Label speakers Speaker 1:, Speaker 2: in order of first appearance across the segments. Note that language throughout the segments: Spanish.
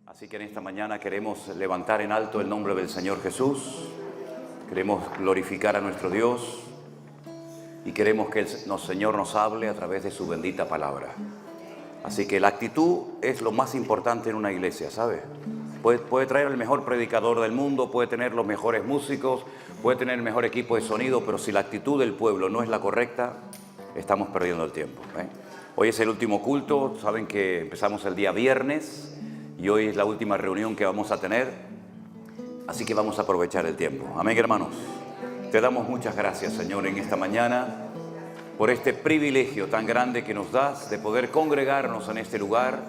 Speaker 1: Así que en esta mañana queremos levantar en alto el nombre del Señor Jesús, queremos glorificar a nuestro Dios y queremos que el Señor nos hable a través de su bendita palabra. Así que la actitud es lo más importante en una iglesia, ¿sabe? Puede traer el mejor predicador del mundo, puede tener los mejores músicos, puede tener el mejor equipo de sonido, pero si la actitud del pueblo no es la correcta, estamos perdiendo el tiempo, ¿eh? Hoy es el último culto, saben que empezamos el día viernes y hoy es la última reunión que vamos a tener, así que vamos a aprovechar el tiempo. Amén, hermanos. Te damos muchas gracias, Señor, en esta mañana, por este privilegio tan grande que nos das de poder congregarnos en este lugar.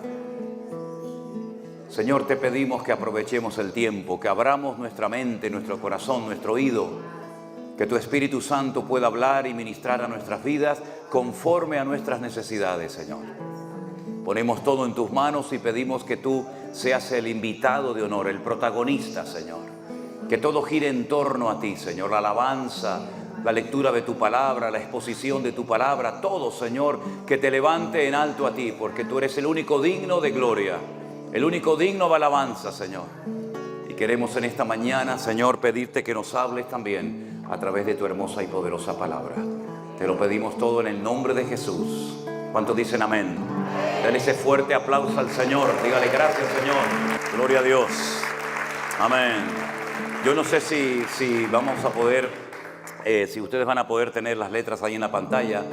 Speaker 1: Señor, te pedimos que aprovechemos el tiempo, que abramos nuestra mente, nuestro corazón, nuestro oído, que tu Espíritu Santo pueda hablar y ministrar a nuestras vidas conforme a nuestras necesidades, Señor. Ponemos todo en tus manos y pedimos que tú seas el invitado de honor, el protagonista, Señor. Que todo gire en torno a ti, Señor, la alabanza, la lectura de tu palabra, la exposición de tu palabra, todo, Señor, que te levante en alto a ti, porque tú eres el único digno de gloria, el único digno de alabanza, Señor. Y queremos en esta mañana, Señor, pedirte que nos hables también a través de tu hermosa y poderosa palabra. Te lo pedimos todo en el nombre de Jesús. ¿Cuántos dicen amén? Dale ese fuerte aplauso al Señor. Dígale gracias, Señor. Gloria a Dios. Amén. Yo no sé si vamos a poder, si ustedes van a poder tener las letras ahí en la pantalla,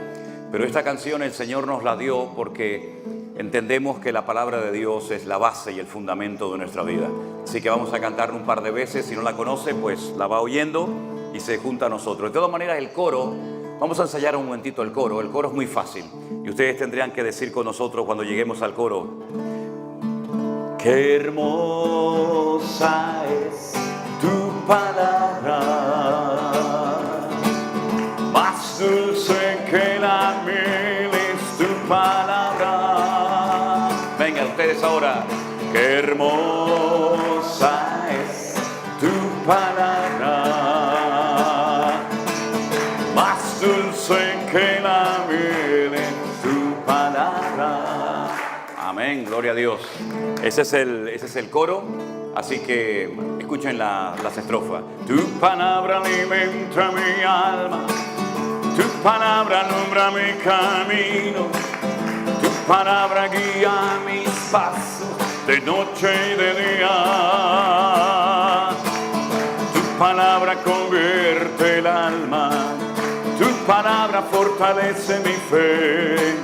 Speaker 1: pero esta canción el Señor nos la dio porque entendemos que la palabra de Dios es la base y el fundamento de nuestra vida. Así que vamos a cantarla un par de veces. Si no la conoce, pues la va oyendo y se junta a nosotros. De todas maneras, el coro, vamos a ensayar un momentito el coro. El coro es muy fácil y ustedes tendrían que decir con nosotros cuando lleguemos al coro: qué hermosa es tu palabra, más dulce que la miel es tu palabra. Venga, ustedes ahora. Qué hermosa es tu palabra, más dulce que la miel es tu palabra. Amén, gloria a Dios. Ese es el coro, así que escuchen las estrofas. Tu palabra alimenta mi alma, tu palabra alumbra mi camino, tu palabra guía mis pasos de noche y de día. Tu palabra convierte el alma, tu palabra fortalece mi fe,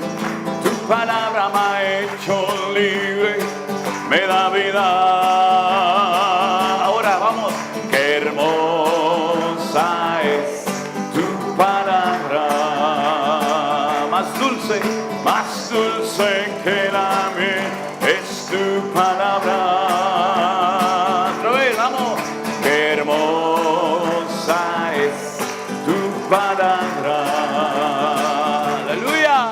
Speaker 1: tu palabra me ha hecho libre, me da vida. Ahora vamos. Qué hermosa es tu palabra, más dulce que la miel es tu palabra. Otra vez, vamos. Qué hermosa es tu palabra. Aleluya.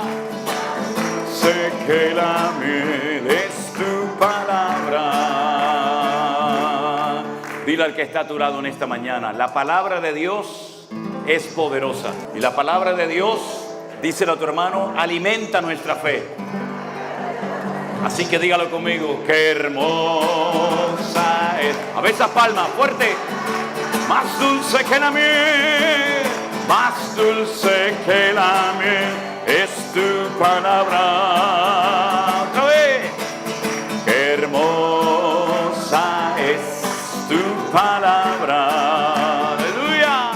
Speaker 1: Sé que la miel es tu palabra. Dile al que está a tu lado en esta mañana: la palabra de Dios es poderosa. Y la palabra de Dios, díselo a tu hermano, alimenta nuestra fe. Así que dígalo conmigo: qué hermosa es. A ver esas palmas, fuerte. Más dulce que la miel, más dulce que la miel es tu palabra. Otra vez. Qué hermosa es tu palabra. Aleluya.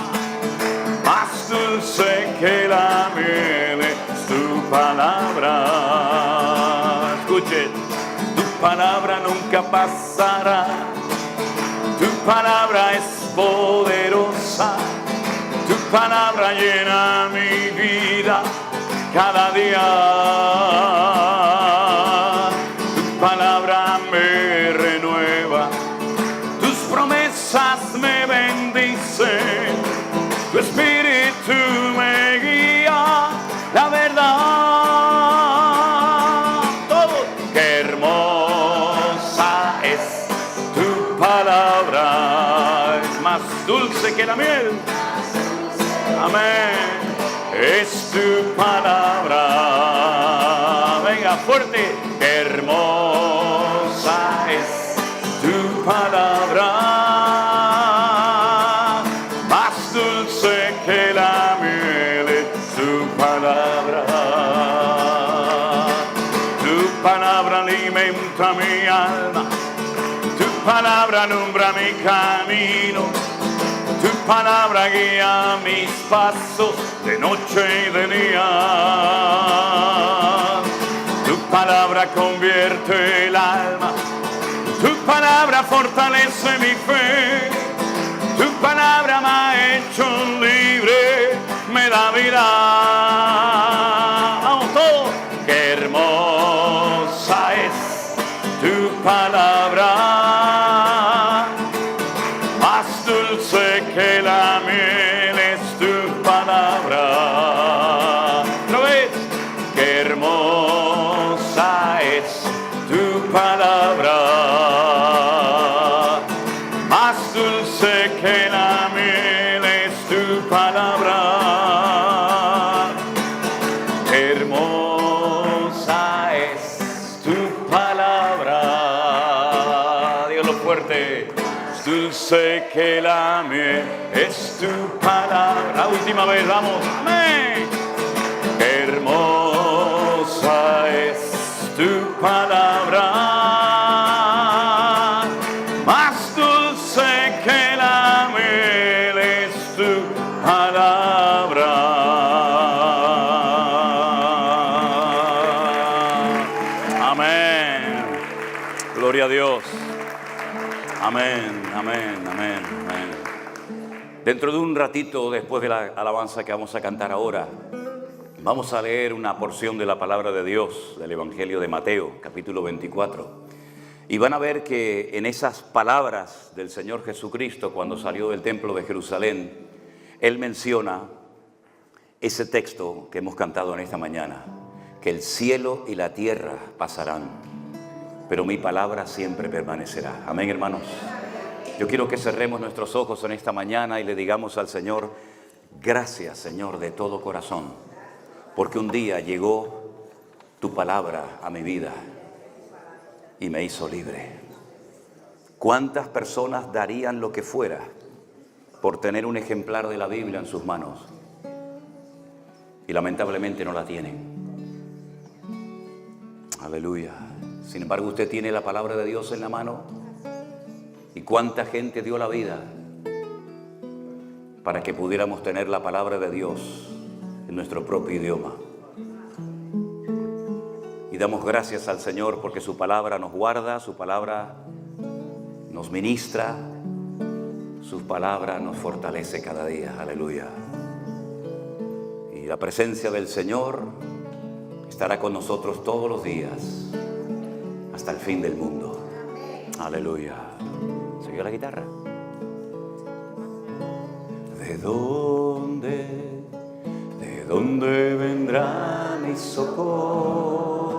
Speaker 1: Más dulce que la miel es tu palabra. Escuche, tu palabra nunca pasará, tu palabra es poderosa, tu palabra llena mi vida cada día, tu palabra me renueva, tus promesas me bendicen, tu espíritu me guía, la verdad. Qué hermosa es tu palabra, es más dulce que la miel. Amén. Es tu palabra. Venga, fuerte. Qué hermosa es palabra. Tu palabra alimenta mi alma, tu palabra alumbra mi camino, tu palabra guía mis pasos de noche y de día. Tu palabra convierte el alma, tu palabra fortalece mi fe, tu palabra me ha hecho libre, me da vida. Vamos todos. Qué hermosa es tu palabra, más dulce que la miel es tu palabra. ¿Lo ves? Qué hermosa es tu palabra, más dulce que la miel es tu palabra. Hermosa es tu palabra. Dígalo fuerte. Dulce que la miel es tu palabra. La última vez, vamos. Amén. Hermosa es tu palabra, más dulce que la miel es tu palabra. Amén. Gloria a Dios. Amén, amén, amén, amén. Dentro de un ratito, después de la alabanza que vamos a cantar ahora, vamos a leer una porción de la palabra de Dios, del Evangelio de Mateo, capítulo 24. Y van a ver que en esas palabras del Señor Jesucristo, cuando salió del templo de Jerusalén, Él menciona ese texto que hemos cantado en esta mañana, que el cielo y la tierra pasarán, pero mi palabra siempre permanecerá. Amén, hermanos. Yo quiero que cerremos nuestros ojos en esta mañana y le digamos al Señor, gracias, Señor, de todo corazón, porque un día llegó tu palabra a mi vida y me hizo libre. ¿Cuántas personas darían lo que fuera por tener un ejemplar de la Biblia en sus manos? Y lamentablemente no la tienen. Aleluya. Sin embargo, usted tiene la palabra de Dios en la mano. ¿Y cuánta gente dio la vida para que pudiéramos tener la palabra de Dios en nuestro propio idioma? Y damos gracias al Señor porque su palabra nos guarda, su palabra nos ministra, su palabra nos fortalece cada día. Aleluya. Y la presencia del Señor estará con nosotros todos los días hasta el fin del mundo. Aleluya. ¿Se oyó la guitarra? ¿De dónde vendrá mi socorro?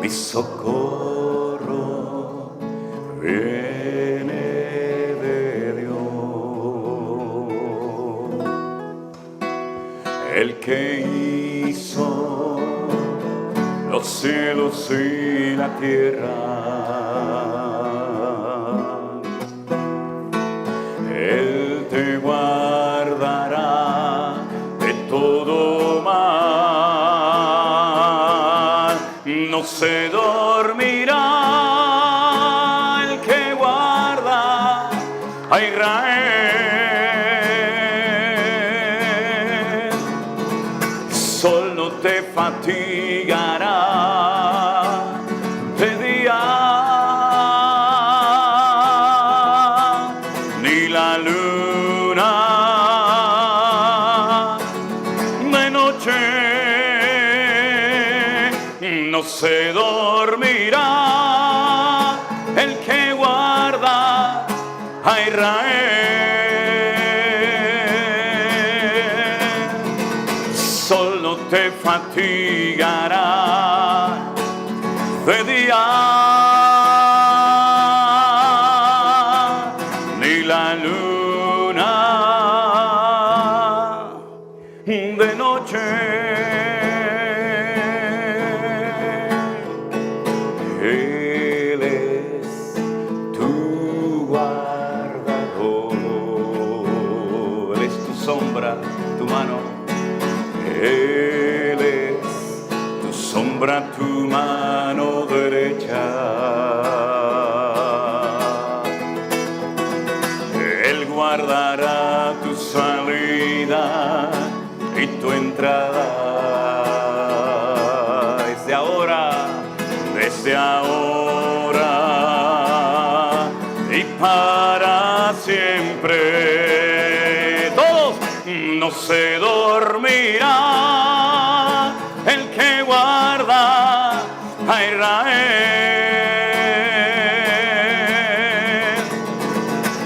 Speaker 1: Mi socorro viene de Dios, el que hizo los cielos y la tierra. Él te guardará de todo mal, no se dormirá el que guarda a Israel. Sol no te fatigará de día, ni la luna de noche. No se dormirá el que guarda a Israel. Sol no te fatigará de día, ni la luna de noche. Él es tu guardador, Él es tu sombra tu mano. Él es tu sombra, tu mano derecha. Él guardará tu salida y tu entrada. Desde ahora y para siempre. Todos, no se dormirá el que guarda a Israel.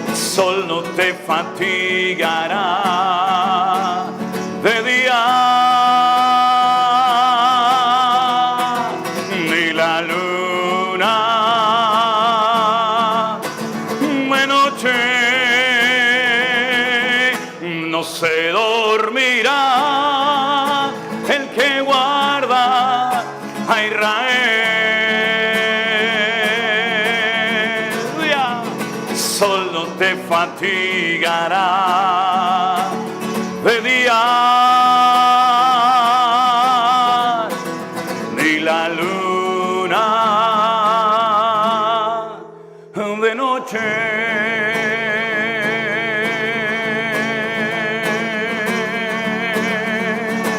Speaker 1: El sol no te fatigará de día, ni la luna de noche. No se dormirá el que guarda a Israel. El sol no te fatigará de día, ni la luna de noche.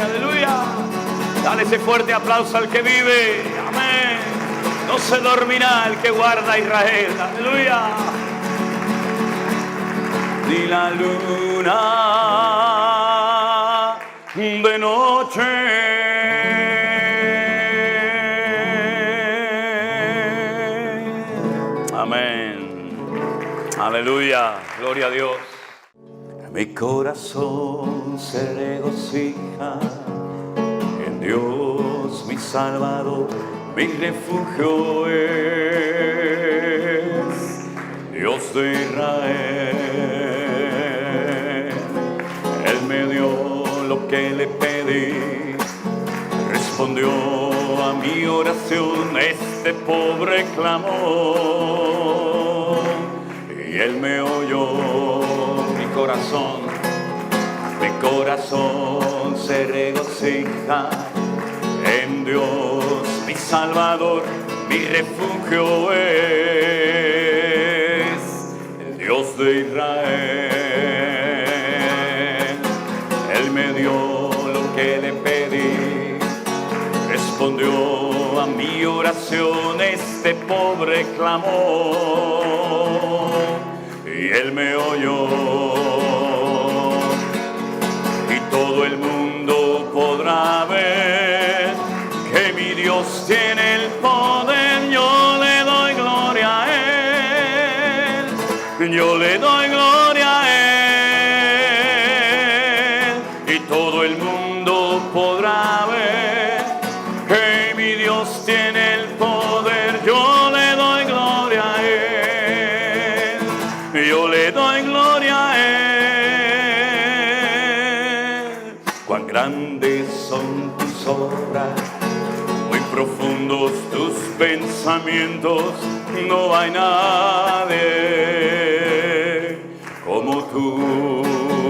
Speaker 1: Aleluya. Dale ese fuerte aplauso al que vive. Amén. No se dormirá el que guarda a Israel. Aleluya. Ni la luna de noche. Amén. Aleluya. Gloria a Dios. Mi corazón se regocija en Dios, mi Salvador, mi refugio es Dios de Israel. Él me dio lo que le pedí, respondió a mi oración este pobre clamor, y Él me oyó. Mi corazón se regocija en Dios, mi Salvador, mi refugio es el Dios de Israel. Él me dio lo que le pedí, respondió a mi oración este pobre clamor, y Él me oyó. Y todo el mundo podrá ver que mi Dios tiene el poder. Yo le doy gloria a Él, yo le doy gloria a Él. Y todo el mundo podrá ver que mi Dios tiene el poder. Yo le doy gloria a Él, yo le doy gloria a Él. Cuán grandes son tus obras, muy profundos tus pensamientos. No hay nadie como tú.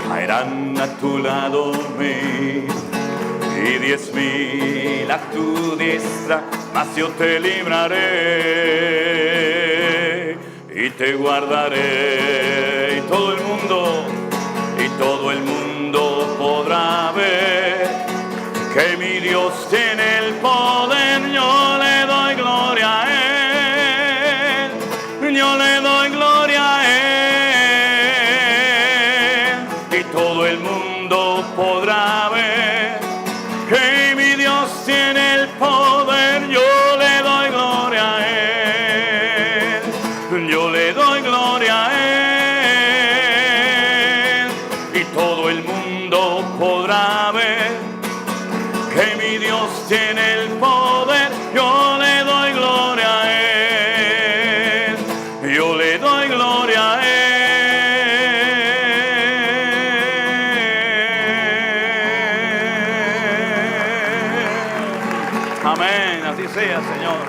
Speaker 1: Caerán a tu lado 1000 y 10,000 a tu diestra, mas yo te libraré y te guardaré. Y todo el mundo podrá ver que mi Dios tiene el poder. Yo le doy gloria a Él, yo le doy gloria a Él. Y todo el mundo podrá ver que mi Dios tiene el poder. Yo le doy gloria a Él, yo le doy gloria a Él. Y todo el mundo podrá ver que mi Dios tiene el poder. Yo le doy gloria a Él, yo le doy gloria a Él. Amén, así sea, Señor.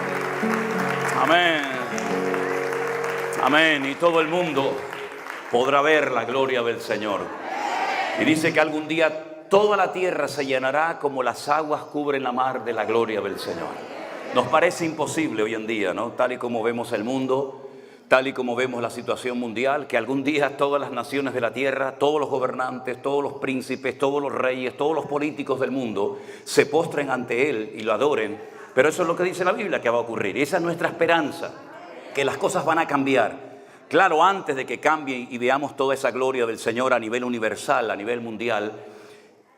Speaker 1: Amén. Amén. Y todo el mundo podrá ver la gloria del Señor. Y dice que algún día toda la tierra se llenará como las aguas cubren la mar de la gloria del Señor. Nos parece imposible hoy en día, ¿no? Tal y como vemos el mundo, tal y como vemos la situación mundial, que algún día todas las naciones de la tierra, todos los gobernantes, todos los príncipes, todos los reyes, todos los políticos del mundo se postren ante Él y lo adoren. Pero eso es lo que dice la Biblia que va a ocurrir. Y esa es nuestra esperanza, que las cosas van a cambiar. Claro, antes de que cambie y veamos toda esa gloria del Señor a nivel universal, a nivel mundial,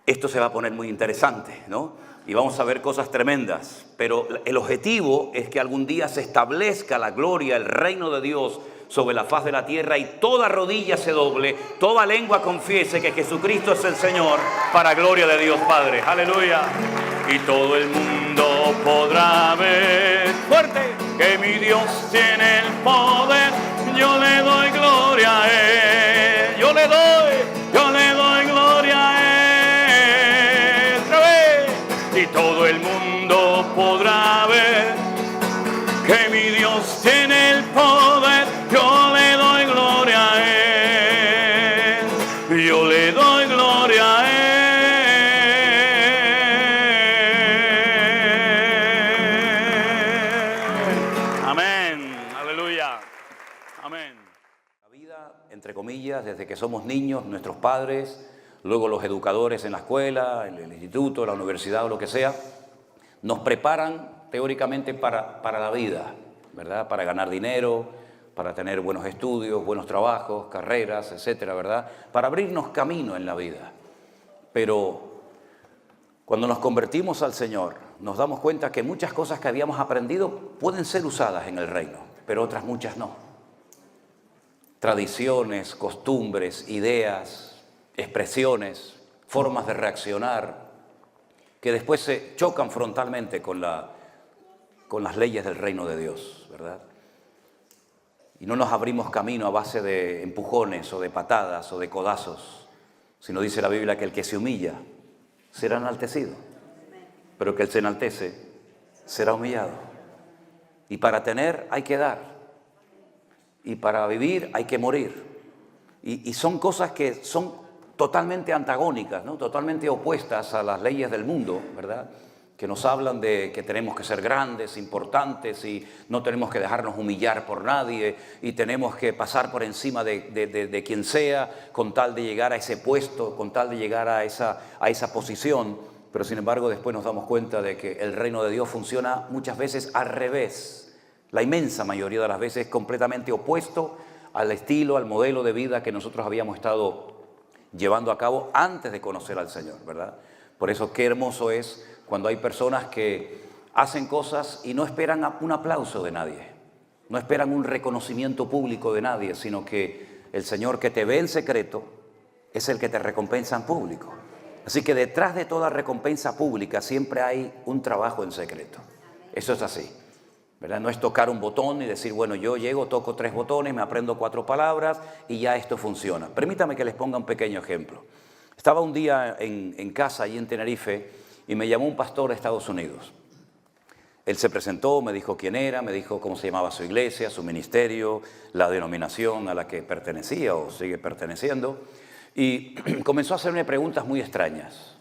Speaker 1: esto se va a poner muy interesante, ¿no? Y vamos a ver cosas tremendas, pero el objetivo es que algún día se establezca la gloria, el reino de Dios sobre la faz de la tierra y toda rodilla se doble, toda lengua confiese que Jesucristo es el Señor para gloria de Dios Padre. ¡Aleluya! Y todo el mundo podrá ver fuerte que mi Dios tiene el poder. Yo le doy gloria a Él, yo le doy gloria a Él. Y todo el mundo podrá ver que mi Dios tiene el poder. Yo le doy gloria a Él, yo le doy gloria a Él. Amén, aleluya, amén. La vida, entre comillas, desde que somos niños, nuestros padres, luego los educadores en la escuela, en el instituto, la universidad o lo que sea, nos preparan teóricamente para la vida, ¿verdad? Para ganar dinero, para tener buenos estudios, buenos trabajos, carreras, etcétera, ¿verdad? Para abrirnos camino en la vida. Pero cuando nos convertimos al Señor, nos damos cuenta que muchas cosas que habíamos aprendido pueden ser usadas en el reino, pero otras muchas no. Tradiciones, costumbres, ideas, expresiones, formas de reaccionar, que después se chocan frontalmente con las leyes del reino de Dios, ¿verdad? Y no nos abrimos camino a base de empujones o de patadas o de codazos, sino dice la Biblia que el que se humilla será enaltecido, pero que el que se enaltece será humillado. Y para tener hay que dar, y para vivir hay que morir. Y son cosas que son totalmente antagónicas, ¿no? Totalmente opuestas a las leyes del mundo, ¿verdad? Que nos hablan de que tenemos que ser grandes, importantes y no tenemos que dejarnos humillar por nadie y tenemos que pasar por encima de quien sea con tal de llegar a ese puesto, con tal de llegar a esa posición. Pero sin embargo después nos damos cuenta de que el reino de Dios funciona muchas veces al revés. La inmensa mayoría de las veces completamente opuesto al estilo, al modelo de vida que nosotros habíamos estado llevando a cabo antes de conocer al Señor, ¿verdad? Por eso qué hermoso es cuando hay personas que hacen cosas y no esperan un aplauso de nadie, no esperan un reconocimiento público de nadie, sino que el Señor que te ve en secreto es el que te recompensa en público. Así que detrás de toda recompensa pública siempre hay un trabajo en secreto. Eso es así, ¿verdad? No es tocar un botón y decir, bueno, yo llego, toco 3 botones, me aprendo 4 palabras y ya esto funciona. Permítame que les ponga un pequeño ejemplo. Estaba un día en casa, allí en Tenerife, y me llamó un pastor de Estados Unidos. Él se presentó, me dijo quién era, me dijo cómo se llamaba su iglesia, su ministerio, la denominación a la que pertenecía o sigue perteneciendo, y comenzó a hacerme preguntas muy extrañas.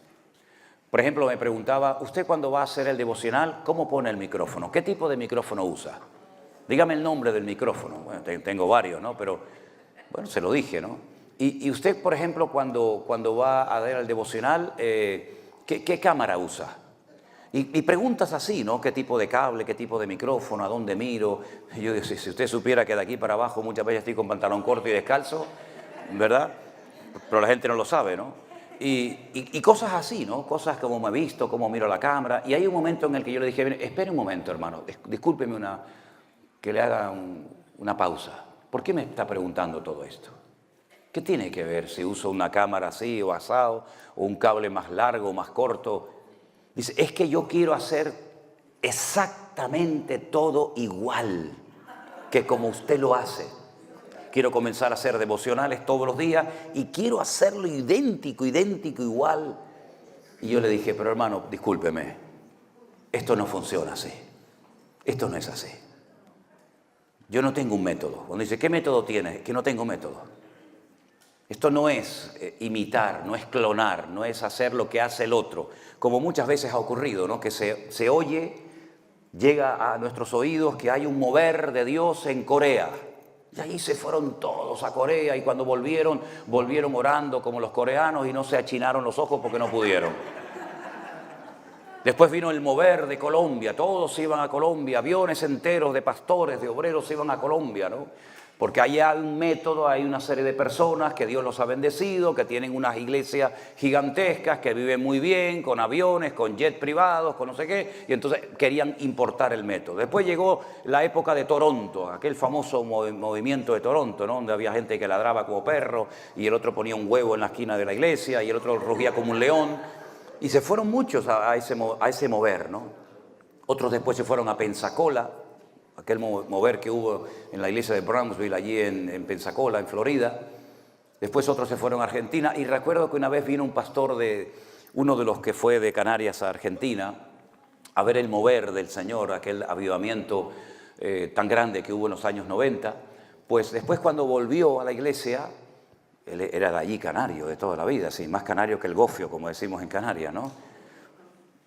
Speaker 1: Por ejemplo, me preguntaba, ¿usted cuando va a hacer el devocional, cómo pone el micrófono? ¿Qué tipo de micrófono usa? Dígame el nombre del micrófono. Bueno, tengo varios, ¿no? Pero, bueno, se lo dije, ¿no? Y usted, por ejemplo, cuando va a dar el devocional, ¿qué cámara usa? Y preguntas así, ¿no? ¿Qué tipo de cable, qué tipo de micrófono, a dónde miro? Y yo digo, si usted supiera que de aquí para abajo muchas veces estoy con pantalón corto y descalzo, ¿verdad? Pero la gente no lo sabe, ¿no? Y cosas así, ¿no? Cosas como me he visto, cómo miro la cámara. Y hay un momento en el que yo le dije, espere un momento, hermano, discúlpeme que le haga una pausa. ¿Por qué me está preguntando todo esto? ¿Qué tiene que ver si uso una cámara así o asado, o un cable más largo o más corto? Dice, es que yo quiero hacer exactamente todo igual que como usted lo hace. Quiero comenzar a hacer devocionales todos los días y quiero hacerlo idéntico, igual. Y yo le dije, pero hermano, discúlpeme, esto no funciona así. Esto no es así. Yo no tengo un método. Cuando dice, ¿qué método tienes? Que no tengo método. Esto no es imitar, no es clonar, no es hacer lo que hace el otro, como muchas veces ha ocurrido, ¿no? Que se oye, llega a nuestros oídos que hay un mover de Dios en Corea. Y ahí se fueron todos a Corea y cuando volvieron orando como los coreanos y no se achinaron los ojos porque no pudieron. Después vino el mover de Colombia, todos iban a Colombia, aviones enteros de pastores, de obreros iban a Colombia, ¿no? Porque ahí hay un método, hay una serie de personas que Dios los ha bendecido, que tienen unas iglesias gigantescas, que viven muy bien, con aviones, con jets privados, con no sé qué, y entonces querían importar el método. Después llegó la época de Toronto, aquel famoso movimiento de Toronto, ¿no? Donde había gente que ladraba como perro, y el otro ponía un huevo en la esquina de la iglesia, y el otro rugía como un león, y se fueron muchos a ese mover, ¿no? Otros después se fueron a Pensacola, aquel mover que hubo en la iglesia de Brownsville, allí en Pensacola, en Florida. Después otros se fueron a Argentina. Y recuerdo que una vez vino un pastor uno de los que fue de Canarias a Argentina, a ver el mover del Señor, aquel avivamiento tan grande que hubo en los años 90. Pues después cuando volvió a la iglesia, él era de allí canario, de toda la vida, sí, más canario que el gofio, como decimos en Canarias, ¿no?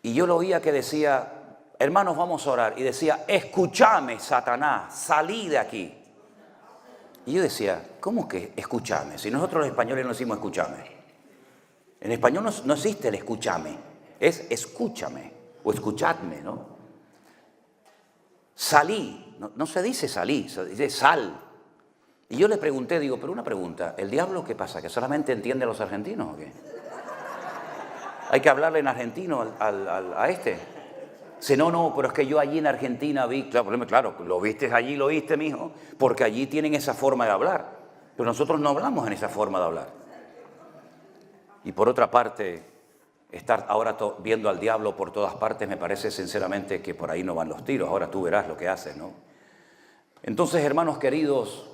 Speaker 1: Y yo lo oía que decía: hermanos, vamos a orar. Y decía: escúchame, Satanás, salí de aquí. Y yo decía: ¿cómo que escúchame? Si nosotros los españoles no decimos escúchame. En español no existe el escúchame, es escúchame o escuchadme, ¿no? Salí, no se dice salí, se dice sal. Y yo le pregunté, digo, pero una pregunta, ¿el diablo qué pasa? ¿Que solamente entiende a los argentinos o qué? ¿Hay que hablarle en argentino a este? Si no, pero es que yo allí en Argentina vi, claro, lo viste allí, lo oíste, mijo, porque allí tienen esa forma de hablar, pero nosotros no hablamos en esa forma de hablar. Y por otra parte, estar ahora viendo al diablo por todas partes, me parece sinceramente que por ahí no van los tiros, ahora tú verás lo que haces, ¿no? Entonces, hermanos queridos,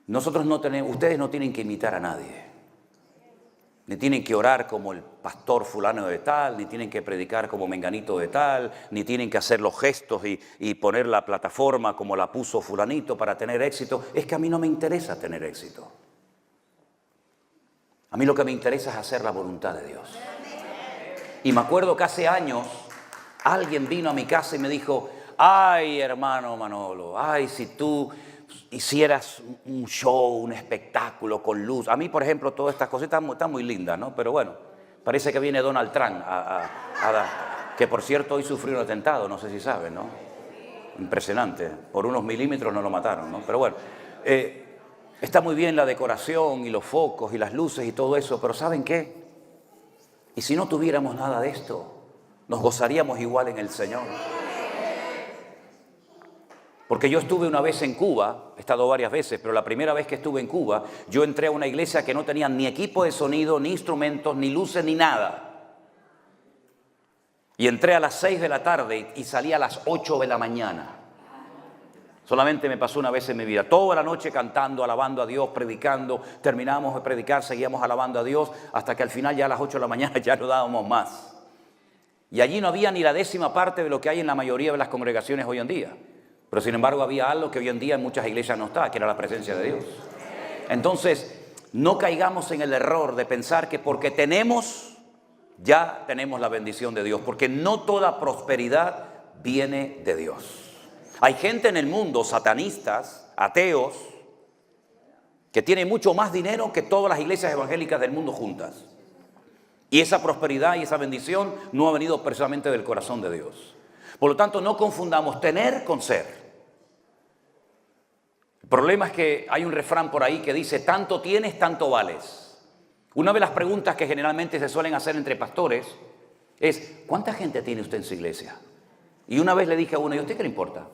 Speaker 1: ustedes no tienen que imitar a nadie. Ni tienen que orar como el pastor fulano de tal, ni tienen que predicar como menganito de tal, ni tienen que hacer los gestos y poner la plataforma como la puso fulanito para tener éxito. Es que a mí no me interesa tener éxito. A mí lo que me interesa es hacer la voluntad de Dios. Y me acuerdo que hace años alguien vino a mi casa y me dijo: ay, hermano Manolo, ay, si tú hicieras un show, un espectáculo con luz. A mí, por ejemplo, todas estas cositas están muy lindas, ¿no? Pero bueno, parece que viene Donald Trump que por cierto hoy sufrió un atentado, no sé si saben, ¿no? Impresionante, por unos milímetros no lo mataron, ¿no? Pero bueno, está muy bien la decoración y los focos y las luces y todo eso, pero ¿saben qué? Y si no tuviéramos nada de esto, nos gozaríamos igual en el Señor. Porque yo estuve una vez en Cuba, he estado varias veces, pero la primera vez que estuve en Cuba, yo entré a una iglesia que no tenía ni equipo de sonido, ni instrumentos, ni luces, ni nada. Y entré a las 6 de la tarde y salí a las 8 de la mañana. Solamente me pasó una vez en mi vida. Toda la noche cantando, alabando a Dios, predicando. Terminábamos de predicar, seguíamos alabando a Dios, hasta que al final ya a las 8 de la mañana ya no dábamos más. Y allí no había ni la 10ª parte de lo que hay en la mayoría de las congregaciones hoy en día. Pero sin embargo había algo que hoy en día en muchas iglesias no está, que era la presencia de Dios. Entonces, no caigamos en el error de pensar que porque ya tenemos la bendición de Dios, porque no toda prosperidad viene de Dios. Hay gente en el mundo, satanistas, ateos, que tienen mucho más dinero que todas las iglesias evangélicas del mundo juntas. Y esa prosperidad y esa bendición no ha venido precisamente del corazón de Dios. Por lo tanto, no confundamos tener con ser. El problema es que hay un refrán por ahí que dice: tanto tienes, tanto vales. Una de las preguntas que generalmente se suelen hacer entre pastores es: ¿cuánta gente tiene usted en su iglesia? Y una vez le dije a uno: ¿y a usted qué le importa?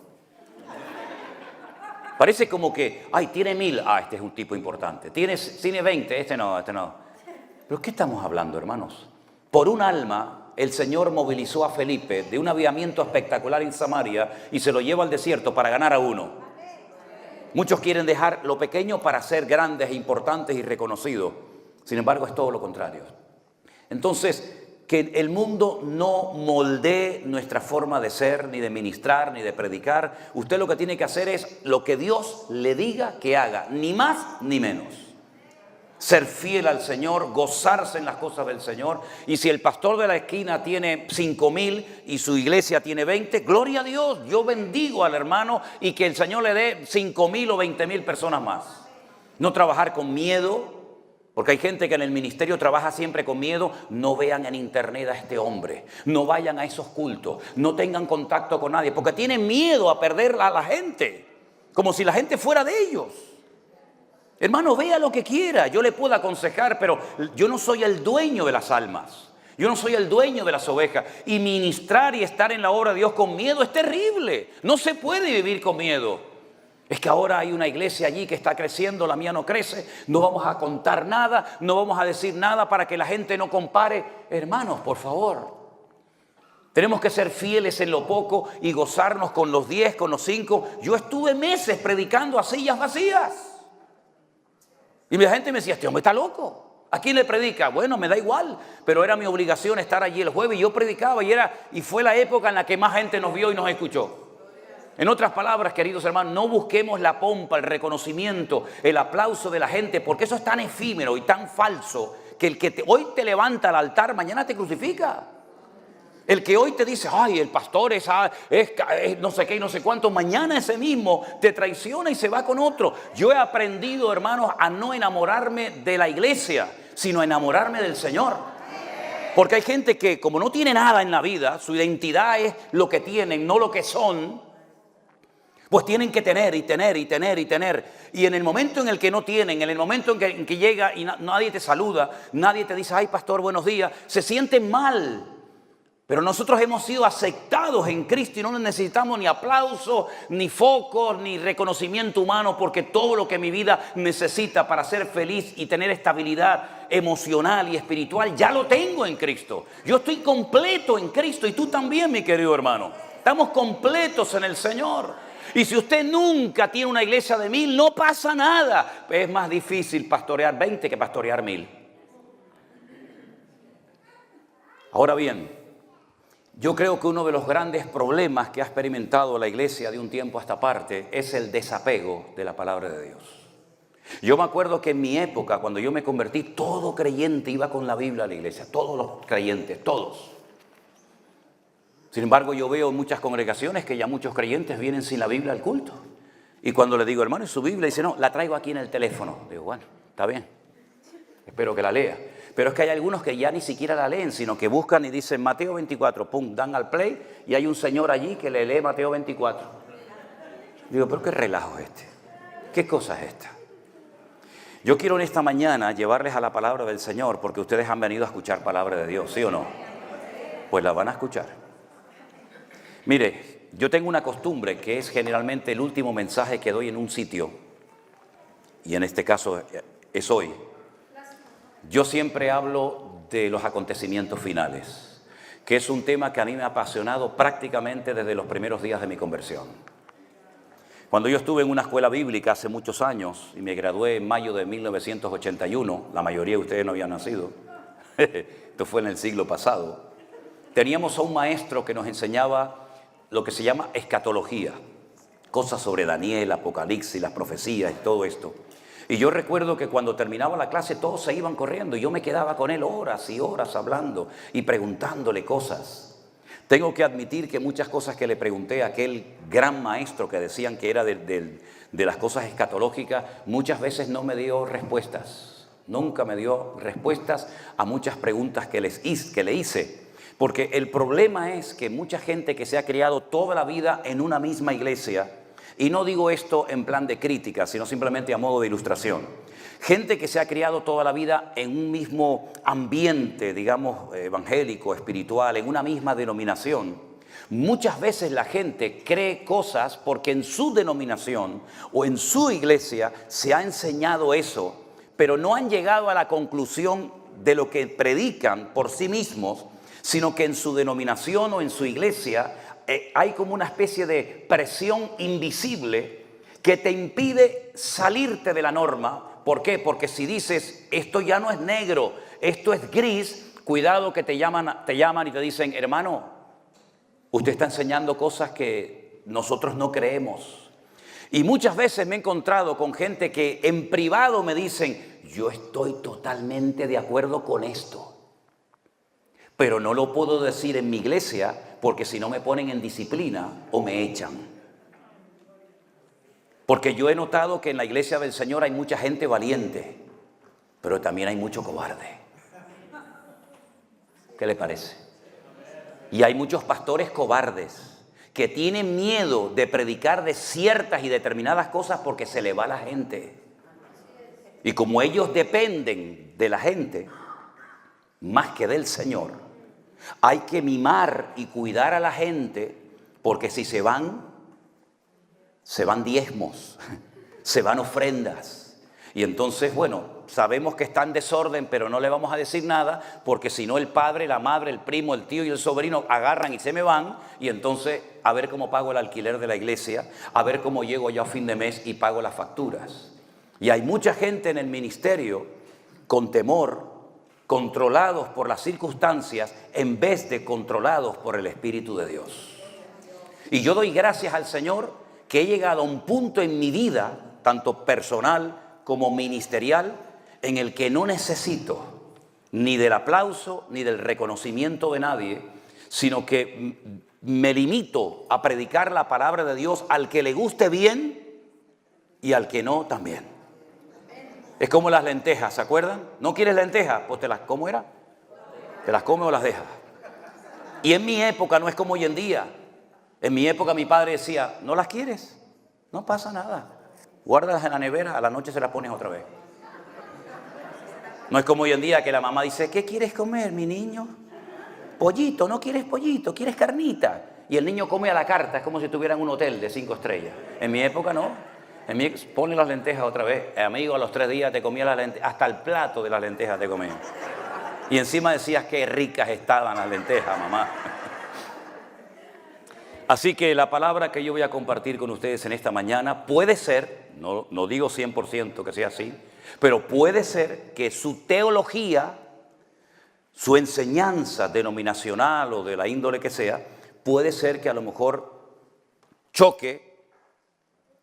Speaker 1: Parece como que, ay, tiene 1000, este es un tipo importante. Tiene 20, este no. ¿Pero qué estamos hablando, hermanos? Por un alma, el Señor movilizó a Felipe de un avivamiento espectacular en Samaria y se lo lleva al desierto para ganar a uno. Muchos quieren dejar lo pequeño para ser grandes, importantes y reconocidos. Sin embargo, es todo lo contrario. Entonces, que el mundo no moldee nuestra forma de ser, ni de ministrar, ni de predicar. Usted lo que tiene que hacer es lo que Dios le diga que haga, ni más ni menos. ser fiel al Señor, gozarse en las cosas del Señor. Y si el pastor de la esquina tiene 5,000 y su iglesia tiene 20, gloria a Dios, yo bendigo al hermano y que el Señor le dé 5,000 o 20,000 personas más. No trabajar con miedo, porque hay gente que en el ministerio trabaja siempre con miedo. No vean en internet a este hombre, no vayan a esos cultos, no tengan contacto con nadie, porque tienen miedo a perder a la gente, como si la gente fuera de ellos. Hermano, vea lo que quiera, yo le puedo aconsejar, pero yo no soy el dueño de las almas. Yo no soy el dueño de las ovejas. Y ministrar y estar en la obra de Dios con miedo es terrible. No se puede vivir con miedo. Es que ahora hay una iglesia allí que está creciendo, la mía no crece. No vamos a contar nada, no vamos a decir nada para que la gente no compare. Hermanos, por favor. Tenemos que ser fieles en lo poco y gozarnos con los 10, con los 5. Yo estuve meses predicando a sillas vacías. Y la gente me decía, este hombre está loco. ¿A quién le predica? Bueno, me da igual, pero era mi obligación estar allí el jueves y yo predicaba y fue la época en la que más gente nos vio y nos escuchó. En otras palabras, queridos hermanos, no busquemos la pompa, el reconocimiento, el aplauso de la gente, porque eso es tan efímero y tan falso que el que hoy te levanta al altar, mañana te crucifica. El que hoy te dice, ay, el pastor es no sé qué y no sé cuánto, mañana ese mismo te traiciona y se va con otro. Yo he aprendido, hermanos, a no enamorarme de la iglesia, sino a enamorarme del Señor. Porque hay gente que, como no tiene nada en la vida, su identidad es lo que tienen, no lo que son, pues tienen que tener y tener y tener y tener. Y en el momento en el que no tienen, en el momento en que llega y nadie te saluda, nadie te dice, ay, pastor, buenos días, se sienten mal. Pero nosotros hemos sido aceptados en Cristo y no necesitamos ni aplausos, ni focos, ni reconocimiento humano, porque todo lo que mi vida necesita para ser feliz y tener estabilidad emocional y espiritual, ya lo tengo en Cristo. Yo estoy completo en Cristo y tú también, mi querido hermano. Estamos completos en el Señor. Y si usted nunca tiene una iglesia de 1,000, no pasa nada. Es más difícil pastorear 20 que pastorear 1,000. Ahora bien, yo creo que uno de los grandes problemas que ha experimentado la iglesia de un tiempo a esta parte es el desapego de la palabra de Dios. Yo me acuerdo que en mi época, cuando yo me convertí, todo creyente iba con la Biblia a la iglesia, todos los creyentes, todos. Sin embargo, yo veo en muchas congregaciones que ya muchos creyentes vienen sin la Biblia al culto. Y cuando le digo, hermano, ¿es su Biblia? Dice, no, la traigo aquí en el teléfono. Digo, bueno, está bien, espero que la lea. Pero es que hay algunos que ya ni siquiera la leen, sino que buscan y dicen Mateo 24, pum, dan al play y hay un señor allí que le lee Mateo 24. Digo, pero qué relajo es este, qué cosa es esta. Yo quiero en esta mañana llevarles a la palabra del Señor porque ustedes han venido a escuchar palabra de Dios, ¿sí o no? Pues la van a escuchar. Mire, yo tengo una costumbre que es generalmente el último mensaje que doy en un sitio, y en este caso es hoy. Yo siempre hablo de los acontecimientos finales, que es un tema que a mí me ha apasionado prácticamente desde los primeros días de mi conversión. Cuando yo estuve en una escuela bíblica hace muchos años y me gradué en mayo de 1981, la mayoría de ustedes no habían nacido, esto fue en el siglo pasado, teníamos a un maestro que nos enseñaba lo que se llama escatología, cosas sobre Daniel, Apocalipsis, las profecías y todo esto. Y yo recuerdo que cuando terminaba la clase todos se iban corriendo y yo me quedaba con él horas y horas hablando y preguntándole cosas. Tengo que admitir que muchas cosas que le pregunté a aquel gran maestro que decían que era de las cosas escatológicas, muchas veces no me dio respuestas. Nunca me dio respuestas a muchas preguntas que le hice. Porque el problema es que mucha gente que se ha criado toda la vida en una misma iglesia, y no digo esto en plan de crítica, sino simplemente a modo de ilustración. Gente que se ha criado toda la vida en un mismo ambiente, digamos, evangélico, espiritual, en una misma denominación. Muchas veces la gente cree cosas porque en su denominación o en su iglesia se ha enseñado eso, pero no han llegado a la conclusión de lo que predican por sí mismos, sino que en su denominación o en su iglesia hay como una especie de presión invisible que te impide salirte de la norma. ¿Por qué? Porque si dices, esto ya no es negro, esto es gris, cuidado que te llaman y te dicen, hermano, usted está enseñando cosas que nosotros no creemos. Y muchas veces me he encontrado con gente que en privado me dicen, yo estoy totalmente de acuerdo con esto. Pero no lo puedo decir en mi iglesia porque si no me ponen en disciplina o me echan. Porque yo he notado que en la iglesia del Señor hay mucha gente valiente, pero también hay mucho cobarde. ¿Qué le parece? Y hay muchos pastores cobardes que tienen miedo de predicar de ciertas y determinadas cosas porque se le va la gente. Y como ellos dependen de la gente más que del Señor, hay que mimar y cuidar a la gente porque si se van diezmos, se van ofrendas. Y entonces, bueno, sabemos que está en desorden, pero no le vamos a decir nada, porque si no el padre, la madre, el primo, el tío y el sobrino agarran y se me van, y entonces a ver cómo pago el alquiler de la iglesia, a ver cómo llego yo a fin de mes y pago las facturas. Y hay mucha gente en el ministerio con temor, controlados por las circunstancias, en vez de controlados por el Espíritu de Dios. Y yo doy gracias al Señor que he llegado a un punto en mi vida, tanto personal como ministerial, en el que no necesito ni del aplauso ni del reconocimiento de nadie, sino que me limito a predicar la palabra de Dios al que le guste bien y al que no también. Es como las lentejas, ¿se acuerdan? ¿No quieres lentejas? Pues te las, ¿cómo era? Te las comes o las dejas. Y en mi época no es como hoy en día. En mi época mi padre decía, ¿no las quieres? No pasa nada. Guárdalas en la nevera, a la noche se las pones otra vez. No es como hoy en día que la mamá dice, ¿qué quieres comer, mi niño? Pollito, ¿no quieres pollito? ¿Quieres carnita? Y el niño come a la carta, es como si estuviera en un hotel de 5 estrellas. En mi época no. En mi pone las lentejas otra vez. Amigo, a los 3 días te comía las lentejas, hasta el plato de las lentejas te comía. Y encima decías qué ricas estaban las lentejas, mamá. Así que la palabra que yo voy a compartir con ustedes en esta mañana puede ser, no digo 100% que sea así, pero puede ser que su teología, su enseñanza denominacional o de la índole que sea, puede ser que a lo mejor choque,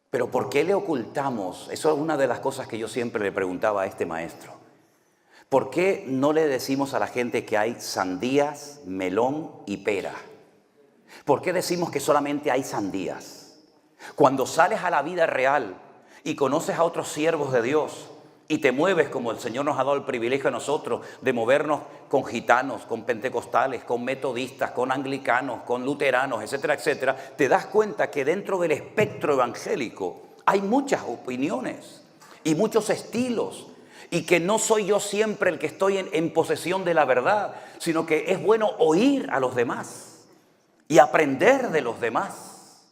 Speaker 1: pero ¿por qué le ocultamos? Eso es una de las cosas que yo siempre le preguntaba a este maestro. ¿Por qué no le decimos a la gente que hay sandías, melón y pera? ¿Por qué decimos que solamente hay sandías? Cuando sales a la vida real y conoces a otros siervos de Dios y te mueves como el Señor nos ha dado el privilegio a nosotros de movernos con gitanos, con pentecostales, con metodistas, con anglicanos, con luteranos, etcétera, etcétera, te das cuenta que dentro del espectro evangélico hay muchas opiniones y muchos estilos. Y que no soy yo siempre el que estoy en posesión de la verdad, sino que es bueno oír a los demás y aprender de los demás.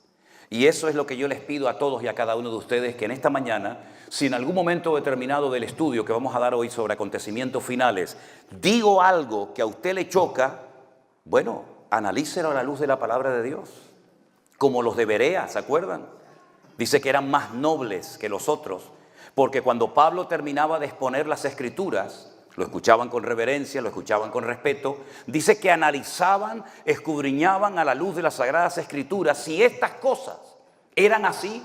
Speaker 1: Y eso es lo que yo les pido a todos y a cada uno de ustedes, que en esta mañana, si en algún momento determinado del estudio que vamos a dar hoy sobre acontecimientos finales, digo algo que a usted le choca, bueno, analícelo a la luz de la palabra de Dios. Como los de Berea, ¿se acuerdan? Dice que eran más nobles que los otros, porque cuando Pablo terminaba de exponer las Escrituras, lo escuchaban con reverencia, lo escuchaban con respeto. Dice que analizaban, escudriñaban a la luz de las Sagradas Escrituras si estas cosas eran así,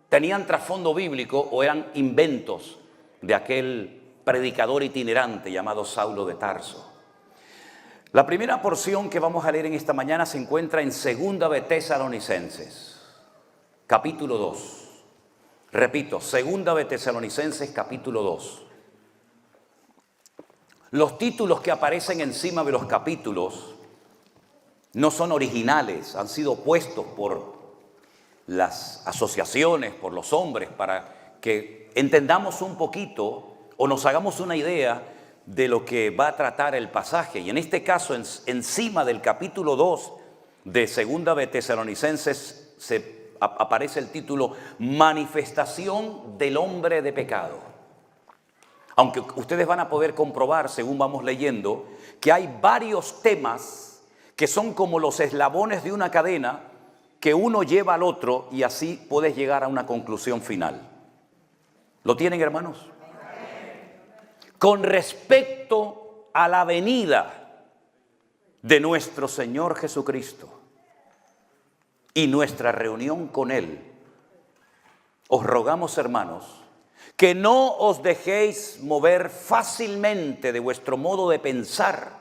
Speaker 1: tenían trasfondo bíblico o eran inventos de aquel predicador itinerante llamado Saulo de Tarso. La primera porción que vamos a leer en esta mañana se encuentra en Segunda de Tesalonicenses, capítulo 2. Repito, Segunda de Tesalonicenses, capítulo 2. Los títulos que aparecen encima de los capítulos no son originales, han sido puestos por las asociaciones, por los hombres, para que entendamos un poquito o nos hagamos una idea de lo que va a tratar el pasaje. Y en este caso, encima del capítulo 2 de Segunda de Tesalonicenses aparece el título Manifestación del hombre de pecado. Aunque ustedes van a poder comprobar, según vamos leyendo, que hay varios temas que son como los eslabones de una cadena que uno lleva al otro y así puedes llegar a una conclusión final. ¿Lo tienen, hermanos? Con respecto a la venida de nuestro Señor Jesucristo y nuestra reunión con Él, os rogamos, hermanos, que no os dejéis mover fácilmente de vuestro modo de pensar,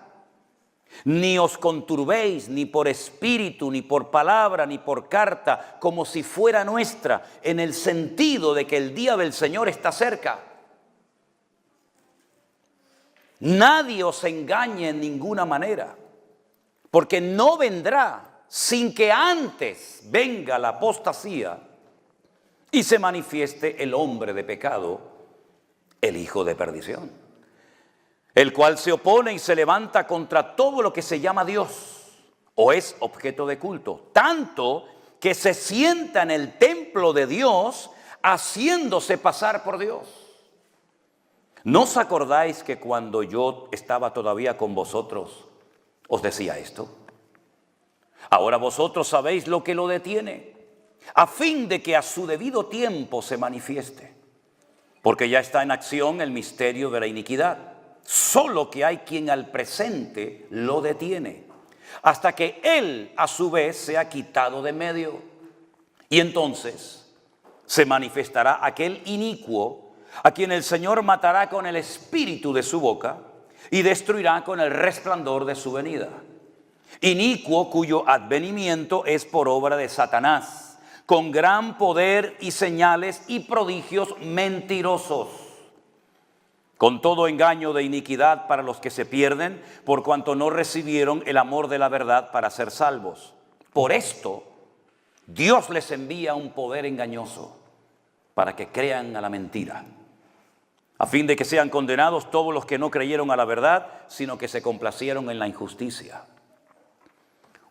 Speaker 1: ni os conturbéis ni por espíritu, ni por palabra, ni por carta, como si fuera nuestra, en el sentido de que el día del Señor está cerca. Nadie os engañe en ninguna manera, porque no vendrá sin que antes venga la apostasía y se manifieste el hombre de pecado, el hijo de perdición, el cual se opone y se levanta contra todo lo que se llama Dios o es objeto de culto, tanto que se sienta en el templo de Dios haciéndose pasar por Dios. ¿No os acordáis que cuando yo estaba todavía con vosotros os decía esto? Ahora vosotros sabéis lo que lo detiene, a fin de que a su debido tiempo se manifieste, porque ya está en acción el misterio de la iniquidad, solo que hay quien al presente lo detiene, hasta que él a su vez sea quitado de medio. Y entonces se manifestará aquel inicuo, a quien el Señor matará con el espíritu de su boca y destruirá con el resplandor de su venida. Inicuo cuyo advenimiento es por obra de Satanás, con gran poder y señales y prodigios mentirosos, con todo engaño de iniquidad para los que se pierden, por cuanto no recibieron el amor de la verdad para ser salvos. Por esto, Dios les envía un poder engañoso para que crean a la mentira, a fin de que sean condenados todos los que no creyeron a la verdad, sino que se complacieron en la injusticia.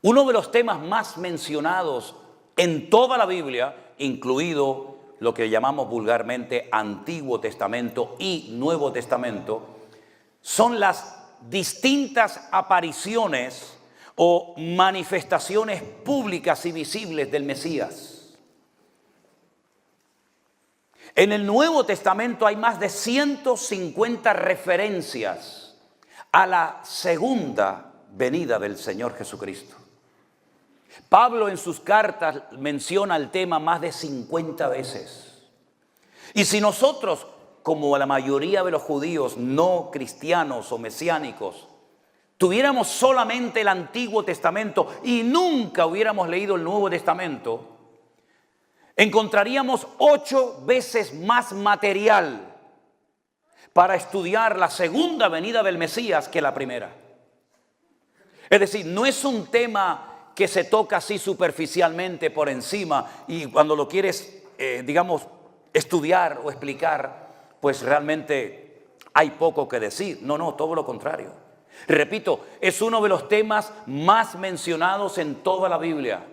Speaker 1: Uno de los temas más mencionados en toda la Biblia, incluido lo que llamamos vulgarmente Antiguo Testamento y Nuevo Testamento, son las distintas apariciones o manifestaciones públicas y visibles del Mesías. En el Nuevo Testamento hay más de 150 referencias a la segunda venida del Señor Jesucristo. Pablo en sus cartas menciona el tema más de 50 veces. Y si nosotros, como la mayoría de los judíos no cristianos o mesiánicos, tuviéramos solamente el Antiguo Testamento y nunca hubiéramos leído el Nuevo Testamento, encontraríamos 8 veces más material para estudiar la segunda venida del Mesías que la primera. Es decir, no es un tema que se toca así superficialmente por encima y cuando lo quieres, estudiar o explicar, pues realmente hay poco que decir. No, todo lo contrario. Repito, es uno de los temas más mencionados en toda la Biblia,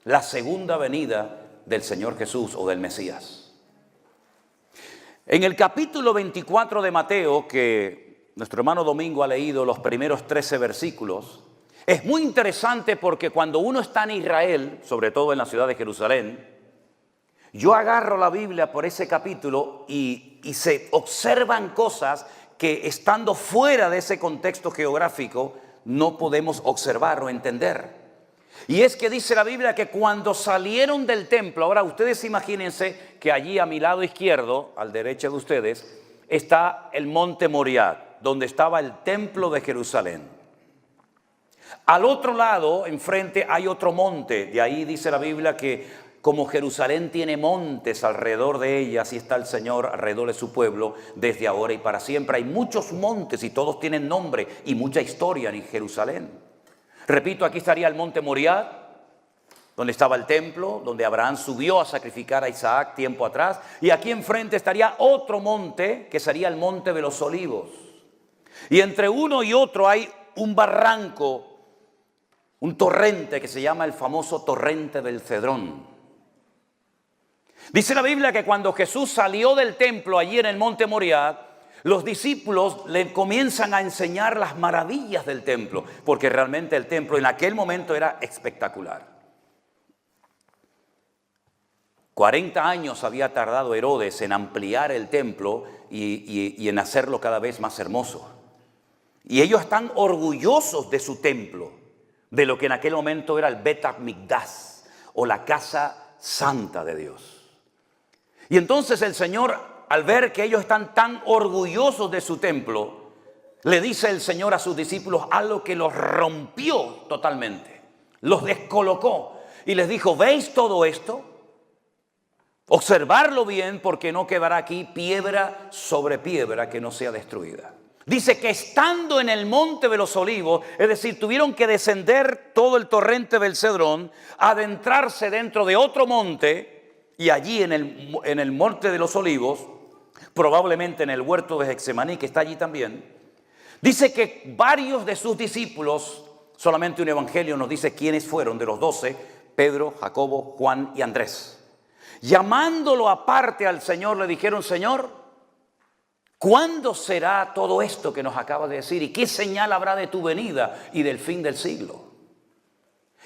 Speaker 1: la segunda venida del Señor Jesús o del Mesías. En el capítulo 24 de Mateo, que nuestro hermano Domingo ha leído los primeros 13 versículos, es muy interesante porque cuando uno está en Israel, sobre todo en la ciudad de Jerusalén, yo agarro la Biblia por ese capítulo y se observan cosas que estando fuera de ese contexto geográfico no podemos observar o entender. Y es que dice la Biblia que cuando salieron del templo, ahora ustedes imagínense que allí a mi lado izquierdo, al derecho de ustedes, está el monte Moriah, donde estaba el templo de Jerusalén. Al otro lado, enfrente, hay otro monte. De ahí dice la Biblia que como Jerusalén tiene montes alrededor de ella, así está el Señor alrededor de su pueblo desde ahora y para siempre. Hay muchos montes y todos tienen nombre y mucha historia en Jerusalén. Repito, aquí estaría el monte Moriah, donde estaba el templo, donde Abraham subió a sacrificar a Isaac tiempo atrás. Y aquí enfrente estaría otro monte, que sería el monte de los Olivos. Y entre uno y otro hay un barranco, un torrente que se llama el famoso torrente del Cedrón. Dice la Biblia que cuando Jesús salió del templo allí en el monte Moriah, los discípulos le comienzan a enseñar las maravillas del templo, porque realmente el templo en aquel momento era espectacular. 40 años había tardado Herodes en ampliar el templo y en hacerlo cada vez más hermoso. Y ellos están orgullosos de su templo, de lo que en aquel momento era el Bet HaMikdash, o la casa santa de Dios. Y entonces el Señor al ver que ellos están tan orgullosos de su templo, le dice el Señor a sus discípulos algo que los rompió totalmente, los descolocó y les dijo: ¿veis todo esto? Observarlo bien, porque no quedará aquí piedra sobre piedra que no sea destruida. Dice que estando en el monte de los olivos, es decir, tuvieron que descender todo el torrente del Cedrón, adentrarse dentro de otro monte, y allí en el monte de los olivos, probablemente en el huerto de Getsemaní, que está allí también, dice que varios de sus discípulos, solamente un evangelio nos dice quiénes fueron de los 12, Pedro, Jacobo, Juan y Andrés. Llamándolo aparte al Señor, le dijeron: Señor, ¿cuándo será todo esto que nos acaba de decir? ¿Y qué señal habrá de tu venida y del fin del siglo?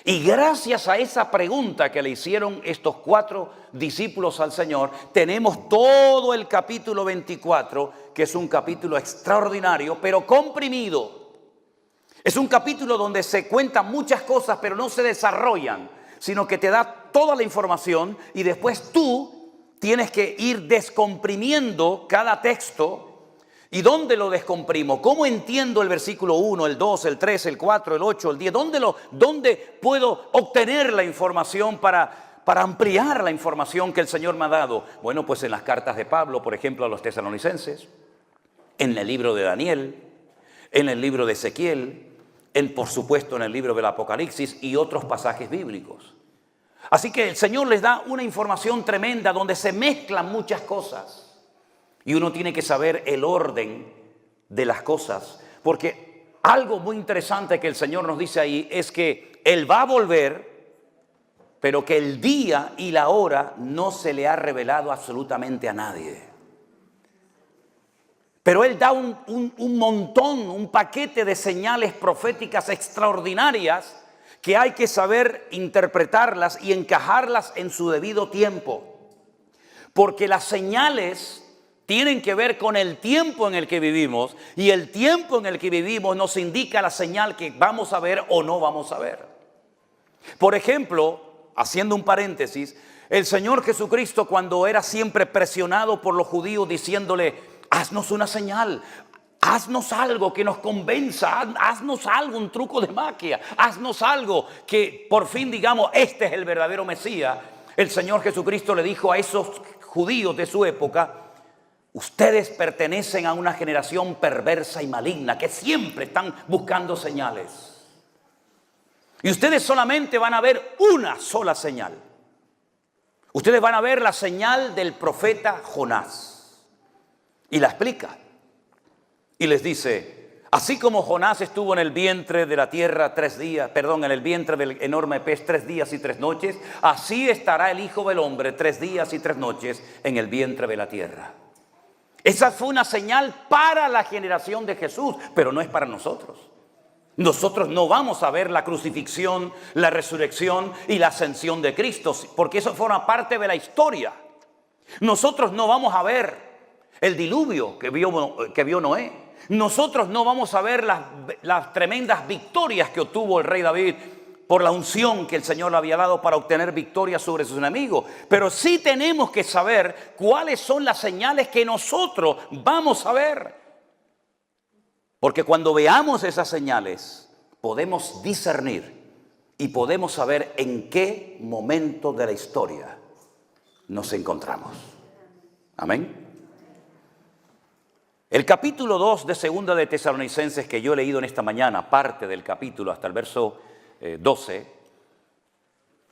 Speaker 1: Y gracias a esa pregunta que le hicieron estos 4 discípulos al Señor, tenemos todo el capítulo 24, que es un capítulo extraordinario, pero comprimido. Es un capítulo donde se cuentan muchas cosas, pero no se desarrollan, sino que te da toda la información y después tú tienes que ir descomprimiendo cada texto. ¿Y dónde lo descomprimo? ¿Cómo entiendo el versículo 1, el 2, el 3, el 4, el 8, el 10? ¿Dónde puedo obtener la información para ampliar la información que el Señor me ha dado? Bueno, pues en las cartas de Pablo, por ejemplo, a los tesalonicenses, en el libro de Daniel, en el libro de Ezequiel, por supuesto en el libro del Apocalipsis y otros pasajes bíblicos. Así que el Señor les da una información tremenda donde se mezclan muchas cosas. Y uno tiene que saber el orden de las cosas. Porque algo muy interesante que el Señor nos dice ahí es que Él va a volver, pero que el día y la hora no se le ha revelado absolutamente a nadie. Pero Él da un montón, un paquete de señales proféticas extraordinarias que hay que saber interpretarlas y encajarlas en su debido tiempo. Porque las señales tienen que ver con el tiempo en el que vivimos, y el tiempo en el que vivimos nos indica la señal que vamos a ver o no vamos a ver. Por ejemplo, haciendo un paréntesis, el Señor Jesucristo, cuando era siempre presionado por los judíos diciéndole: haznos una señal, haznos algo que nos convenza, haznos algo, un truco de magia, haznos algo que por fin digamos: este es el verdadero Mesías. El Señor Jesucristo le dijo a esos judíos de su época: ustedes pertenecen a una generación perversa y maligna que siempre están buscando señales. Y ustedes solamente van a ver una sola señal. Ustedes van a ver la señal del profeta Jonás. Y la explica. Y les dice: así como Jonás estuvo en el vientre de la tierra en el vientre del enorme pez 3 días y 3 noches, así estará el Hijo del Hombre 3 días y 3 noches en el vientre de la tierra. Esa fue una señal para la generación de Jesús, pero no es para nosotros. Nosotros no vamos a ver la crucifixión, la resurrección y la ascensión de Cristo, porque eso forma parte de la historia. Nosotros no vamos a ver el diluvio que vio Noé. Nosotros no vamos a ver las tremendas victorias que obtuvo el rey David por la unción que el Señor le había dado para obtener victoria sobre sus enemigos. Pero sí tenemos que saber cuáles son las señales que nosotros vamos a ver. Porque cuando veamos esas señales, podemos discernir y podemos saber en qué momento de la historia nos encontramos. Amén. El capítulo 2 de Segunda de Tesalonicenses, que yo he leído en esta mañana, parte del capítulo hasta el verso 12,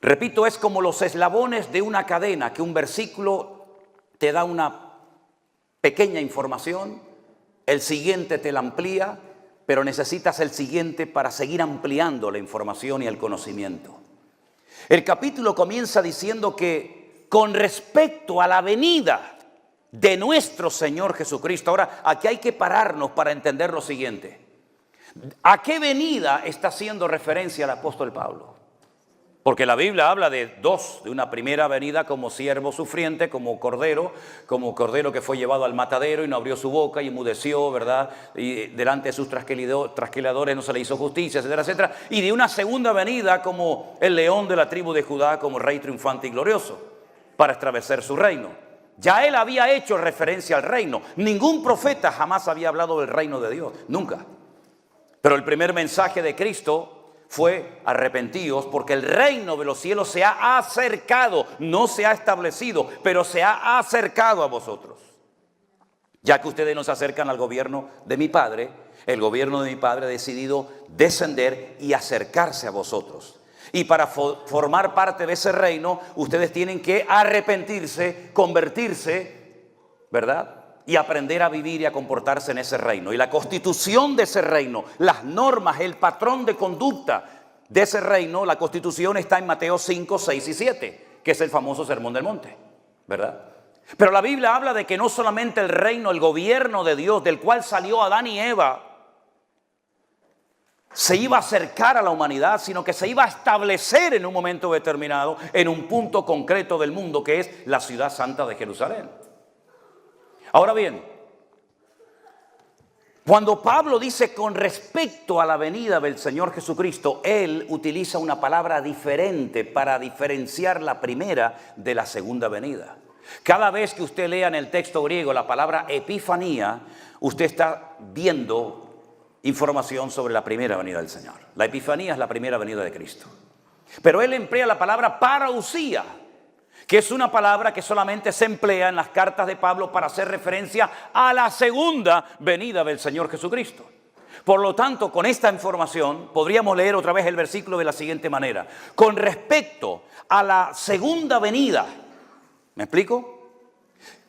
Speaker 1: repito, es como los eslabones de una cadena, que un versículo te da una pequeña información, el siguiente te la amplía, pero necesitas el siguiente para seguir ampliando la información y el conocimiento. El capítulo comienza diciendo que con respecto a la venida de nuestro Señor Jesucristo, ahora aquí hay que pararnos para entender lo siguiente. ¿A qué venida está haciendo referencia el apóstol Pablo? Porque la Biblia habla de una primera venida como siervo sufriente, como cordero que fue llevado al matadero y no abrió su boca y enmudeció, ¿verdad? Y delante de sus trasquiladores no se le hizo justicia, etcétera, etcétera. Y de una segunda venida como el león de la tribu de Judá, como rey triunfante y glorioso, para establecer su reino. Ya él había hecho referencia al reino. Ningún profeta jamás había hablado del reino de Dios, nunca. Pero el primer mensaje de Cristo fue: arrepentíos, porque el reino de los cielos se ha acercado, no se ha establecido, pero se ha acercado a vosotros. Ya que ustedes no se acercan al gobierno de mi Padre, el gobierno de mi Padre ha decidido descender y acercarse a vosotros. Y para formar parte de ese reino, ustedes tienen que arrepentirse, convertirse, ¿verdad? Y aprender a vivir y a comportarse en ese reino. Y la constitución de ese reino, las normas, el patrón de conducta de ese reino, la constitución está en Mateo 5, 6 y 7, que es el famoso Sermón del Monte, ¿verdad? Pero la Biblia habla de que no solamente el reino, el gobierno de Dios, del cual salió Adán y Eva, se iba a acercar a la humanidad, sino que se iba a establecer en un momento determinado, en un punto concreto del mundo, que es la ciudad santa de Jerusalén. Ahora bien, cuando Pablo dice con respecto a la venida del Señor Jesucristo, él utiliza una palabra diferente para diferenciar la primera de la segunda venida. Cada vez que usted lea en el texto griego la palabra epifanía, usted está viendo información sobre la primera venida del Señor. La epifanía es la primera venida de Cristo. Pero él emplea la palabra parousia, que es una palabra que solamente se emplea en las cartas de Pablo para hacer referencia a la segunda venida del Señor Jesucristo. Por lo tanto, con esta información podríamos leer otra vez el versículo de la siguiente manera: con respecto a la segunda venida, ¿me explico?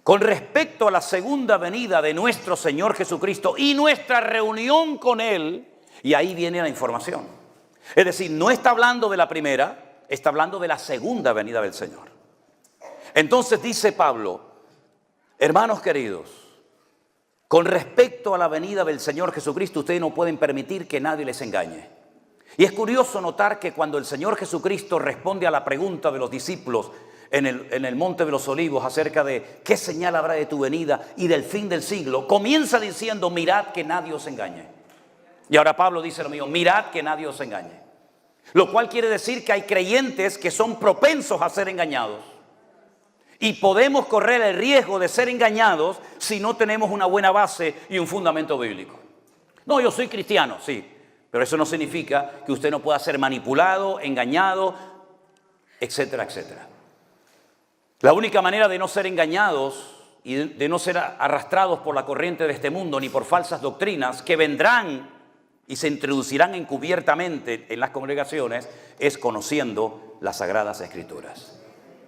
Speaker 1: Con respecto a la segunda venida de nuestro Señor Jesucristo y nuestra reunión con Él, y ahí viene la información. Es decir, no está hablando de la primera, está hablando de la segunda venida del Señor. Entonces dice Pablo: hermanos queridos, con respecto a la venida del Señor Jesucristo, ustedes no pueden permitir que nadie les engañe. Y es curioso notar que cuando el Señor Jesucristo responde a la pregunta de los discípulos en el Monte de los Olivos acerca de qué señal habrá de tu venida y del fin del siglo, comienza diciendo: mirad que nadie os engañe. Y ahora Pablo dice lo mismo: mirad que nadie os engañe. Lo cual quiere decir que hay creyentes que son propensos a ser engañados. Y podemos correr el riesgo de ser engañados si no tenemos una buena base y un fundamento bíblico. No, yo soy cristiano, sí, pero eso no significa que usted no pueda ser manipulado, engañado, etcétera, etcétera. La única manera de no ser engañados y de no ser arrastrados por la corriente de este mundo ni por falsas doctrinas que vendrán y se introducirán encubiertamente en las congregaciones es conociendo las Sagradas Escrituras.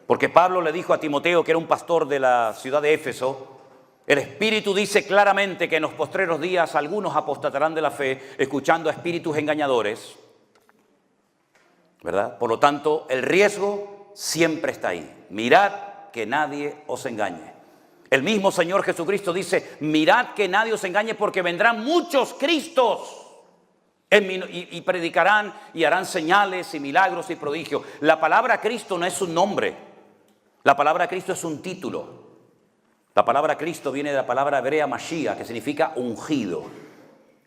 Speaker 1: Porque Pablo le dijo a Timoteo, que era un pastor de la ciudad de Éfeso: el Espíritu dice claramente que en los postreros días algunos apostatarán de la fe, escuchando a espíritus engañadores, ¿verdad? Por lo tanto, el riesgo siempre está ahí. Mirad que nadie os engañe. El mismo Señor Jesucristo dice: mirad que nadie os engañe, porque vendrán muchos Cristos y predicarán y harán señales y milagros y prodigios. La palabra Cristo no es un nombre. La palabra Cristo es un título. La palabra Cristo viene de la palabra hebrea Mashiach, que significa ungido.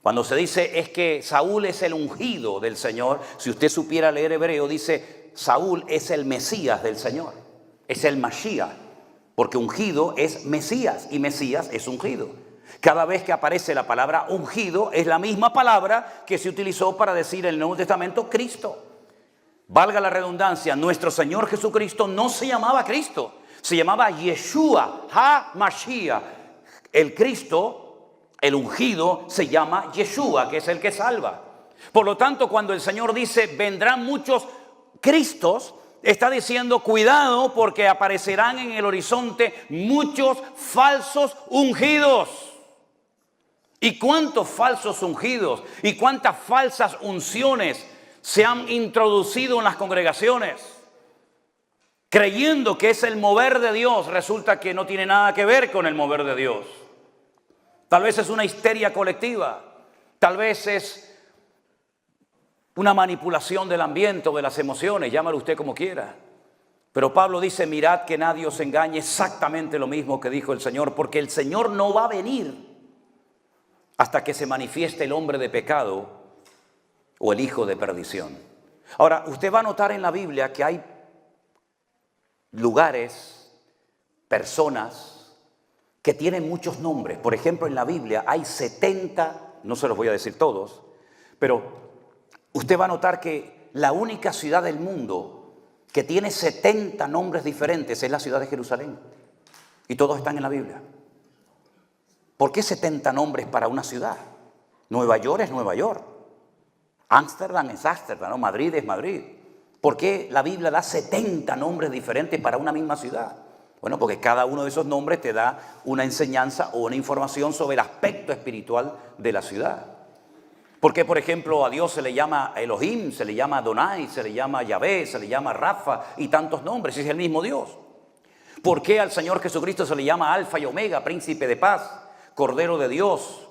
Speaker 1: Cuando se dice es que Saúl es el ungido del Señor, si usted supiera leer hebreo, dice Saúl es el Mesías del Señor, es el Mashiach, porque ungido es Mesías y Mesías es ungido. Cada vez que aparece la palabra ungido es la misma palabra que se utilizó para decir en el Nuevo Testamento Cristo. Valga la redundancia, nuestro Señor Jesucristo no se llamaba Cristo, se llamaba Yeshua HaMashiach. El Cristo, el ungido, se llama Yeshua, que es el que salva. Por lo tanto, cuando el Señor dice vendrán muchos Cristos, está diciendo cuidado, porque aparecerán en el horizonte muchos falsos ungidos. ¿Y cuántos falsos ungidos y cuántas falsas unciones se han introducido en las congregaciones? Creyendo que es el mover de Dios, resulta que no tiene nada que ver con el mover de Dios. Tal vez es una histeria colectiva, tal vez es una manipulación del ambiente o de las emociones, llámalo usted como quiera. Pero Pablo dice: mirad que nadie os engañe, exactamente lo mismo que dijo el Señor, porque el Señor no va a venir hasta que se manifieste el hombre de pecado o el hijo de perdición. Ahora, usted va a notar en la Biblia que hay lugares personas que tienen muchos nombres. Por ejemplo, en la Biblia hay 70, no se los voy a decir todos, pero usted va a notar que la única ciudad del mundo que tiene 70 nombres diferentes es la ciudad de Jerusalén. Y todos están en la Biblia. ¿Por qué 70 nombres para una ciudad? Nueva York es Nueva York. Ámsterdam es Ámsterdam, ¿no? Madrid es Madrid. ¿Por qué la Biblia da 70 nombres diferentes para una misma ciudad? Bueno, porque cada uno de esos nombres te da una enseñanza o una información sobre el aspecto espiritual de la ciudad. ¿Por qué, por ejemplo, a Dios se le llama Elohim, se le llama Adonai, se le llama Yahvé, se le llama Rafa y tantos nombres? Es el mismo Dios. ¿Por qué al Señor Jesucristo se le llama Alfa y Omega, Príncipe de Paz, Cordero de Dios,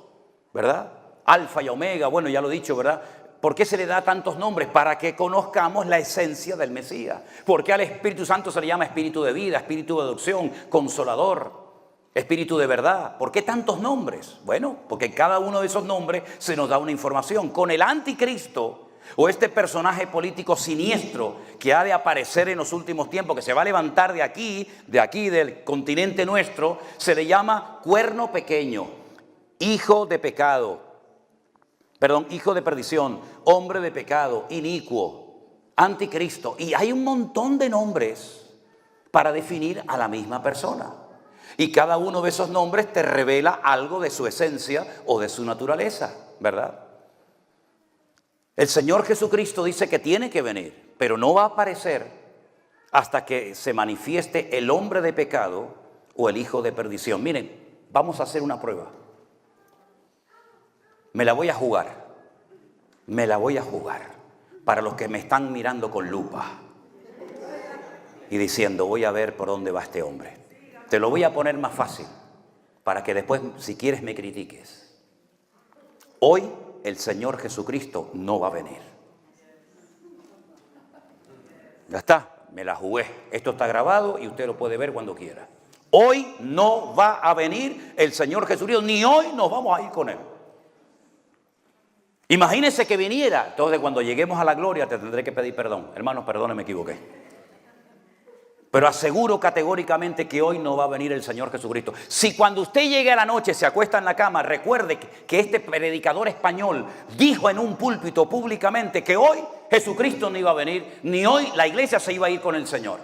Speaker 1: ¿verdad? Alfa y Omega, bueno, ya lo he dicho, ¿verdad? ¿Por qué se le da tantos nombres? Para que conozcamos la esencia del Mesías. ¿Por qué al Espíritu Santo se le llama Espíritu de vida, Espíritu de adopción, Consolador, Espíritu de verdad? ¿Por qué tantos nombres? Bueno, porque cada uno de esos nombres se nos da una información. Con el anticristo o este personaje político siniestro que ha de aparecer en los últimos tiempos, que se va a levantar de aquí del continente nuestro, se le llama cuerno pequeño, hijo de pecado. Hijo de perdición, hombre de pecado, inicuo, anticristo. Y hay un montón de nombres para definir a la misma persona. Y cada uno de esos nombres te revela algo de su esencia o de su naturaleza, ¿verdad? El Señor Jesucristo dice que tiene que venir, pero no va a aparecer hasta que se manifieste el hombre de pecado o el hijo de perdición. Miren, vamos a hacer una prueba. Me la voy a jugar para los que me están mirando con lupa y diciendo, voy a ver por dónde va este hombre. Te lo voy a poner más fácil para que después, si quieres, me critiques. Hoy el Señor Jesucristo no va a venir. Ya está, me la jugué. Esto está grabado y usted lo puede ver cuando quiera. Hoy no va a venir el Señor Jesucristo, ni hoy nos vamos a ir con Él. Imagínese que viniera. Entonces, cuando lleguemos a la gloria te tendré que pedir perdón. Hermanos, perdone, me equivoqué. Pero aseguro categóricamente que hoy no va a venir el Señor Jesucristo. Si cuando usted llegue a la noche, se acuesta en la cama, recuerde que este predicador español dijo en un púlpito públicamente que hoy Jesucristo no iba a venir, ni hoy la iglesia se iba a ir con el Señor.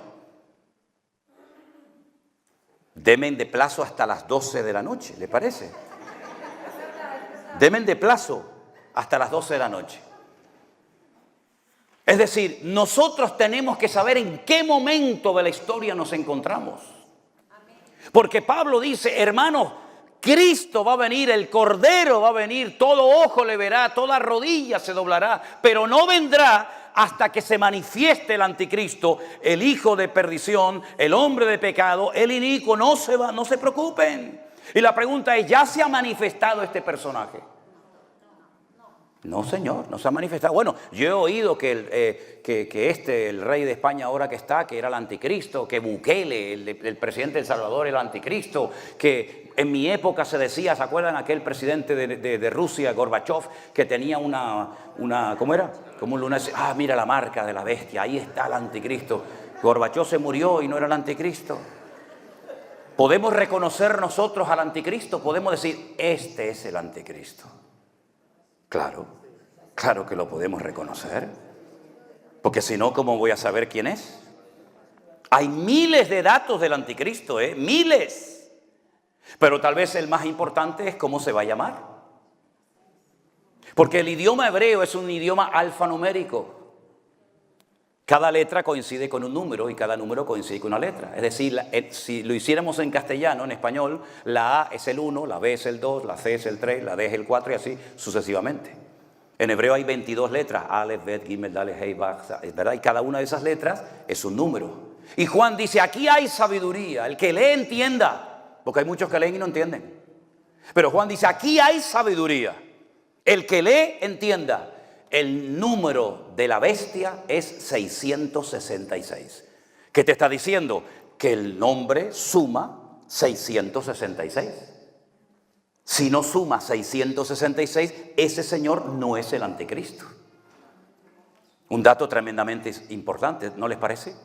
Speaker 1: Denme de plazo hasta las 12 de la noche, ¿le parece? Denme de plazo hasta las 12 de la noche. Es decir, nosotros tenemos que saber en qué momento de la historia nos encontramos. Porque Pablo dice, hermanos, Cristo va a venir, el Cordero va a venir, todo ojo le verá, toda rodilla se doblará, pero no vendrá hasta que se manifieste el anticristo, el hijo de perdición, el hombre de pecado, el inicuo. No se preocupen. Y la pregunta es, ¿ya se ha manifestado este personaje? No, señor, no se ha manifestado. Bueno, yo he oído que el rey de España ahora que está, que era el anticristo, que Bukele, el presidente de El Salvador, era el anticristo, que en mi época se decía, ¿se acuerdan aquel presidente de Rusia, Gorbachev, que tenía ¿cómo era? Como un lunar, mira la marca de la bestia, ahí está el anticristo. Gorbachev se murió y no era el anticristo. ¿Podemos reconocer nosotros al anticristo? Podemos decir, este es el anticristo. Claro que lo podemos reconocer. Porque si no, ¿cómo voy a saber quién es? Hay miles de datos del anticristo, miles. Pero tal vez el más importante es cómo se va a llamar. Porque el idioma hebreo es un idioma alfanumérico. Cada letra coincide con un número y cada número coincide con una letra. Es decir, si lo hiciéramos en castellano, en español, la A es el 1, la B es el 2, la C es el 3, la D es el 4 y así sucesivamente. En hebreo hay 22 letras, Aleph, Bet, Gimel, Daleth, Hei, Vav, ¿verdad? Y cada una de esas letras es un número. Y Juan dice, aquí hay sabiduría, el que lee entienda, porque hay muchos que leen y no entienden. Pero Juan dice, aquí hay sabiduría, el que lee entienda. El número de la bestia es 666. ¿Qué te está diciendo? Que el nombre suma 666. Si no suma 666, ese señor no es el anticristo. Un dato tremendamente importante, ¿no les parece?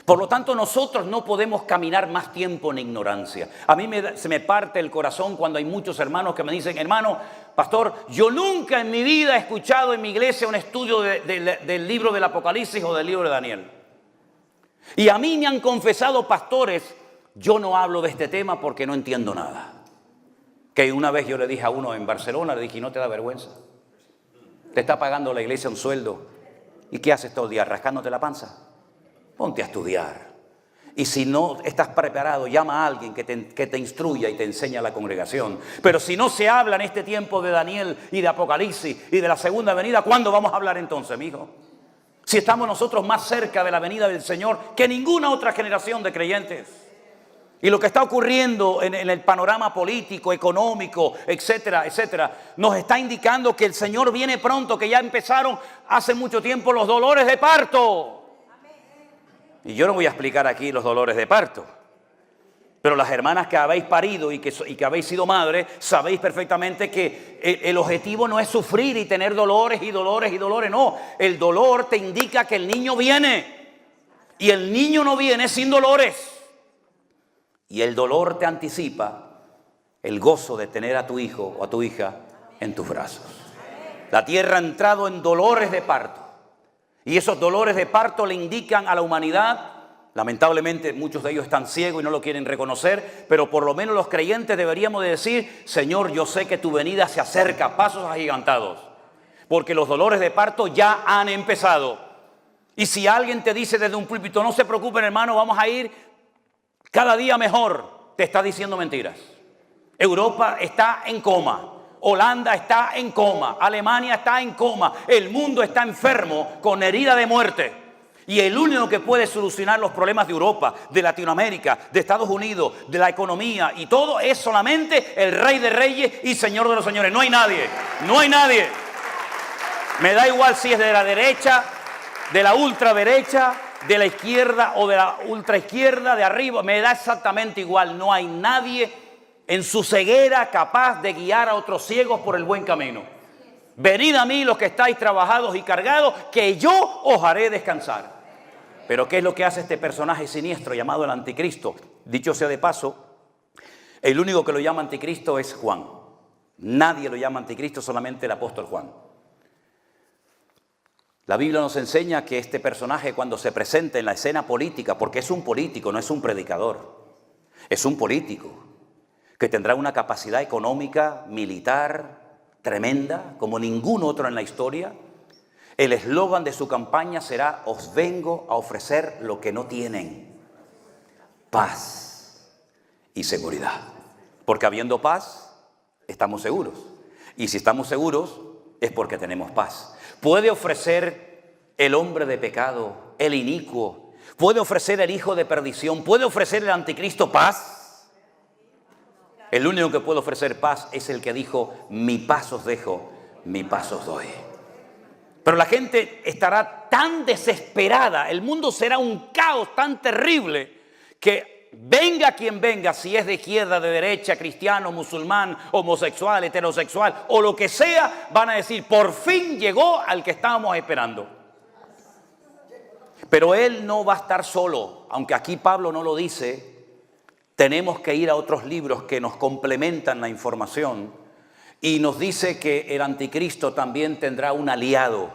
Speaker 1: Por lo tanto, nosotros no podemos caminar más tiempo en ignorancia. A mí se me parte el corazón cuando hay muchos hermanos que me dicen: hermano, pastor, yo nunca en mi vida he escuchado en mi iglesia un estudio del libro del Apocalipsis o del libro de Daniel. Y a mí me han confesado pastores: yo no hablo de este tema porque no entiendo nada. Que una vez yo le dije a uno en Barcelona, le dije: ¿no te da vergüenza? Te está pagando la iglesia un sueldo. ¿Y qué haces todo el día? ¿Rascándote la panza? Ponte a estudiar. Y si no estás preparado, llama a alguien que te instruya y te enseñe a la congregación. Pero si no se habla en este tiempo de Daniel y de Apocalipsis y de la segunda venida, ¿cuándo vamos a hablar entonces, mijo? Si estamos nosotros más cerca de la venida del Señor que ninguna otra generación de creyentes. Y lo que está ocurriendo en el panorama político, económico, etcétera, etcétera, nos está indicando que el Señor viene pronto, que ya empezaron hace mucho tiempo los dolores de parto. Y yo no voy a explicar aquí los dolores de parto. Pero las hermanas que habéis parido y que habéis sido madres, sabéis perfectamente que el objetivo no es sufrir y tener dolores y dolores y dolores. No, el dolor te indica que el niño viene. Y el niño no viene sin dolores. Y el dolor te anticipa el gozo de tener a tu hijo o a tu hija en tus brazos. La tierra ha entrado en dolores de parto. Y esos dolores de parto le indican a la humanidad, lamentablemente muchos de ellos están ciegos y no lo quieren reconocer, pero por lo menos los creyentes deberíamos de decir: Señor, yo sé que tu venida se acerca a pasos agigantados, porque los dolores de parto ya han empezado. Y si alguien te dice desde un púlpito: no se preocupen, hermano, vamos a ir cada día mejor, te está diciendo mentiras. Europa está en coma. Holanda está en coma, Alemania está en coma, el mundo está enfermo con herida de muerte. Y el único que puede solucionar los problemas de Europa, de Latinoamérica, de Estados Unidos, de la economía y todo es solamente el Rey de Reyes y Señor de los Señores. No hay nadie, no hay nadie. Me da igual si es de la derecha, de la ultraderecha, de la izquierda o de la ultraizquierda, de arriba, me da exactamente igual. No hay nadie en su ceguera capaz de guiar a otros ciegos por el buen camino. Venid a mí los que estáis trabajados y cargados, que yo os haré descansar. Pero ¿qué es lo que hace este personaje siniestro llamado el anticristo? Dicho sea de paso, el único que lo llama anticristo es Juan. Nadie lo llama anticristo, solamente el apóstol Juan. La Biblia nos enseña que este personaje, cuando se presenta en la escena política, porque es un político, no es un predicador, es un político que tendrá una capacidad económica, militar, tremenda, como ningún otro en la historia. El eslogan de su campaña será: os vengo a ofrecer lo que no tienen, paz y seguridad. Porque habiendo paz, estamos seguros. Y si estamos seguros, es porque tenemos paz. Puede ofrecer el hombre de pecado, el inicuo, puede ofrecer el hijo de perdición, puede ofrecer el anticristo paz. El único que puede ofrecer paz es el que dijo: mi paz os dejo, mi paz os doy. Pero la gente estará tan desesperada, el mundo será un caos tan terrible, que venga quien venga, si es de izquierda, de derecha, cristiano, musulmán, homosexual, heterosexual o lo que sea, van a decir: por fin llegó al que estábamos esperando. Pero él no va a estar solo, aunque aquí Pablo no lo dice. Tenemos que ir a otros libros que nos complementan la información y nos dice que el anticristo también tendrá un aliado,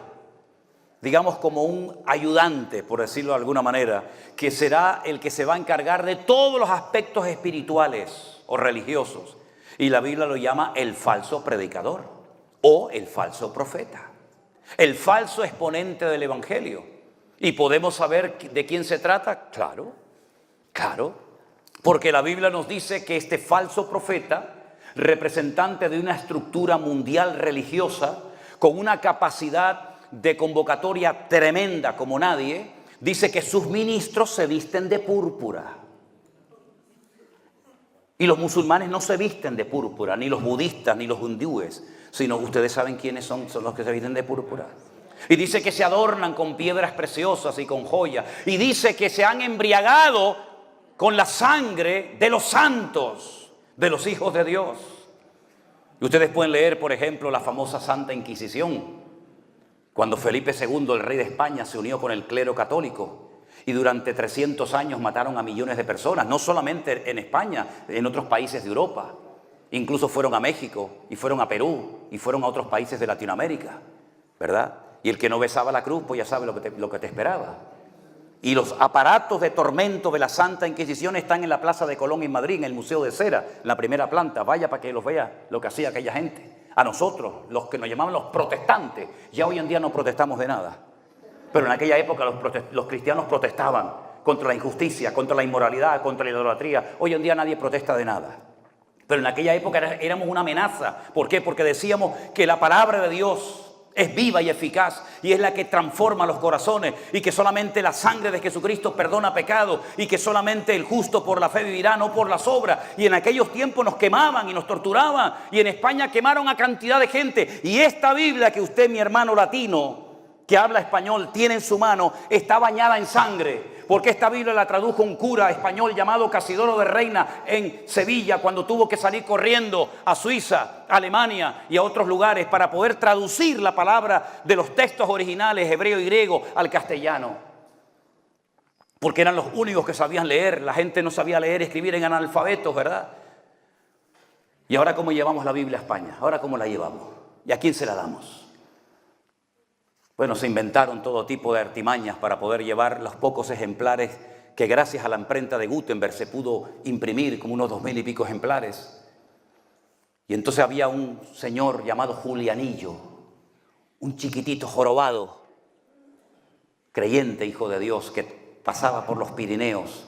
Speaker 1: digamos como un ayudante, por decirlo de alguna manera, que será el que se va a encargar de todos los aspectos espirituales o religiosos. Y la Biblia lo llama el falso predicador o el falso profeta, el falso exponente del evangelio. ¿Y podemos saber de quién se trata? Claro, claro. Porque la Biblia nos dice que este falso profeta, representante de una estructura mundial religiosa, con una capacidad de convocatoria tremenda como nadie, dice que sus ministros se visten de púrpura. Y los musulmanes no se visten de púrpura, ni los budistas, ni los hindúes, sino ustedes saben quiénes son los que se visten de púrpura. Y dice que se adornan con piedras preciosas y con joyas. Y dice que se han embriagado con la sangre de los santos, de los hijos de Dios. Y ustedes pueden leer, por ejemplo, la famosa Santa Inquisición, cuando Felipe II, el rey de España, se unió con el clero católico Y durante 300 años mataron a millones de personas, no solamente en España, en otros países de Europa. Incluso fueron a México, y fueron a Perú, y fueron a otros países de Latinoamérica, ¿verdad? Y el que no besaba la cruz, pues ya sabe lo que te esperaba. Y los aparatos de tormento de la Santa Inquisición están en la Plaza de Colón en Madrid, en el Museo de Cera, en la primera planta. Vaya para que los vea lo que hacía aquella gente. A nosotros, los que nos llamaban los protestantes, ya hoy en día no protestamos de nada. Pero en aquella época los cristianos protestaban contra la injusticia, contra la inmoralidad, contra la idolatría. Hoy en día nadie protesta de nada. Pero en aquella época éramos una amenaza. ¿Por qué? Porque decíamos que la palabra de Dios es viva y eficaz y es la que transforma los corazones, y que solamente la sangre de Jesucristo perdona pecado, y que solamente el justo por la fe vivirá, no por las obras. Y en aquellos tiempos nos quemaban y nos torturaban, y en España quemaron a cantidad de gente. Y esta Biblia que usted, mi hermano latino, que habla español, tiene en su mano, está bañada en sangre, porque esta Biblia la tradujo un cura español llamado Casidoro de Reina en Sevilla, cuando tuvo que salir corriendo a Suiza, a Alemania y a otros lugares para poder traducir la palabra de los textos originales hebreo y griego al castellano, porque eran los únicos que sabían leer. La gente no sabía leer y escribir, en analfabetos, ¿verdad? Y ahora, ¿cómo llevamos la Biblia a España? Ahora, ¿cómo la llevamos? ¿Y a quién se la damos? Bueno, se inventaron todo tipo de artimañas para poder llevar los pocos ejemplares que gracias a la imprenta de Gutenberg se pudo imprimir, como unos 2000 y pico ejemplares. Y entonces había un señor llamado Julianillo, un chiquitito jorobado, creyente, hijo de Dios, que pasaba por los Pirineos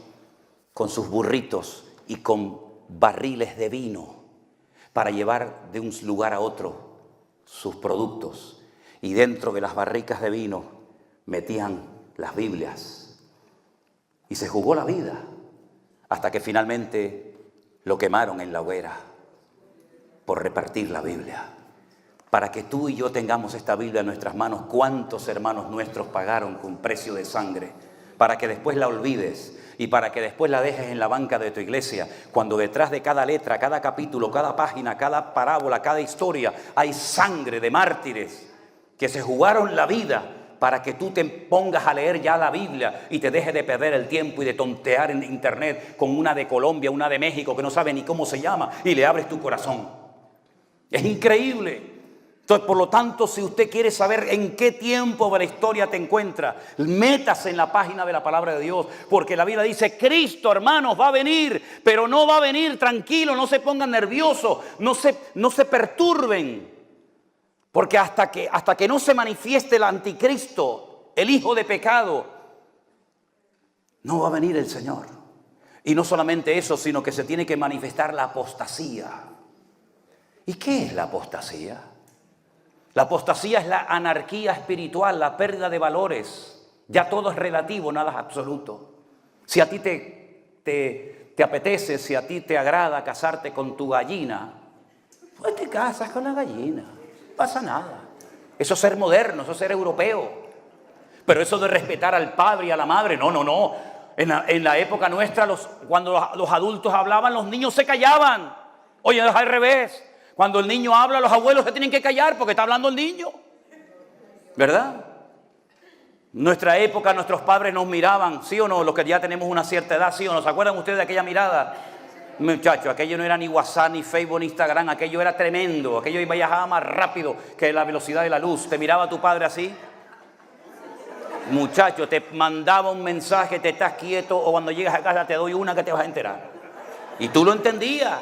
Speaker 1: con sus burritos y con barriles de vino para llevar de un lugar a otro sus productos. Y dentro de las barricas de vino metían las Biblias. Y se jugó la vida hasta que finalmente lo quemaron en la hoguera por repartir la Biblia. Para que tú y yo tengamos esta Biblia en nuestras manos, ¿cuántos hermanos nuestros pagaron con precio de sangre? Para que después la olvides y para que después la dejes en la banca de tu iglesia, cuando detrás de cada letra, cada capítulo, cada página, cada parábola, cada historia, hay sangre de mártires que se jugaron la vida para que tú te pongas a leer ya la Biblia y te dejes de perder el tiempo y de tontear en internet con una de Colombia, una de México que no sabe ni cómo se llama, y le abres tu corazón. Es increíble. Entonces, por lo tanto, si usted quiere saber en qué tiempo de la historia te encuentra, métase en la página de la palabra de Dios, porque la Biblia dice: Cristo, hermanos, va a venir, pero no va a venir tranquilo, no se pongan nerviosos, no se perturben. Porque hasta que no se manifieste el anticristo, el hijo de pecado, no va a venir el Señor. Y no solamente eso, sino que se tiene que manifestar la apostasía. ¿Y qué es la apostasía? La apostasía es la anarquía espiritual, la pérdida de valores. Ya todo es relativo, nada es absoluto. Si a ti te apetece, si a ti te agrada casarte con tu gallina, pues te casas con la gallina. No pasa nada. Eso es ser moderno, eso es ser europeo. Pero eso de respetar al padre y a la madre, no. En la época nuestra, cuando los adultos hablaban, los niños se callaban. Oye, es al revés. Cuando el niño habla, los abuelos se tienen que callar porque está hablando el niño. ¿Verdad? Nuestra época, nuestros padres nos miraban, ¿sí o no? Los que ya tenemos una cierta edad, ¿sí o no? ¿Se acuerdan ustedes de aquella mirada? Muchachos, aquello no era ni WhatsApp, ni Facebook, ni Instagram, aquello era tremendo, aquello viajaba más rápido que la velocidad de la luz. ¿Te miraba tu padre así? Muchacho, te mandaba un mensaje, te estás quieto, o cuando llegas a casa te doy una que te vas a enterar. Y tú lo entendías,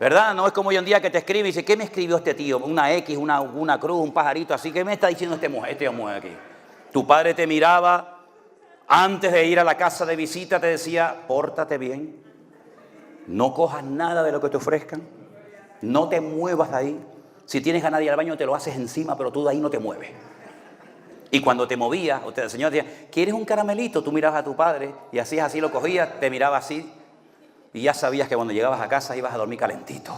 Speaker 1: ¿verdad? No es como hoy en día que te escribe y dice: ¿qué me escribió este tío? Una X, una cruz, un pajarito, así. ¿Qué me está diciendo este mujer aquí? Tu padre te miraba, antes de ir a la casa de visita te decía: pórtate bien. No cojas nada de lo que te ofrezcan. No te muevas de ahí. Si tienes a nadie al baño, te lo haces encima, pero tú de ahí no te mueves. Y cuando te movías, el Señor decía: ¿quieres un caramelito? Tú mirabas a tu padre y hacías así, lo cogías, te miraba así. Y ya sabías que cuando llegabas a casa ibas a dormir calentito.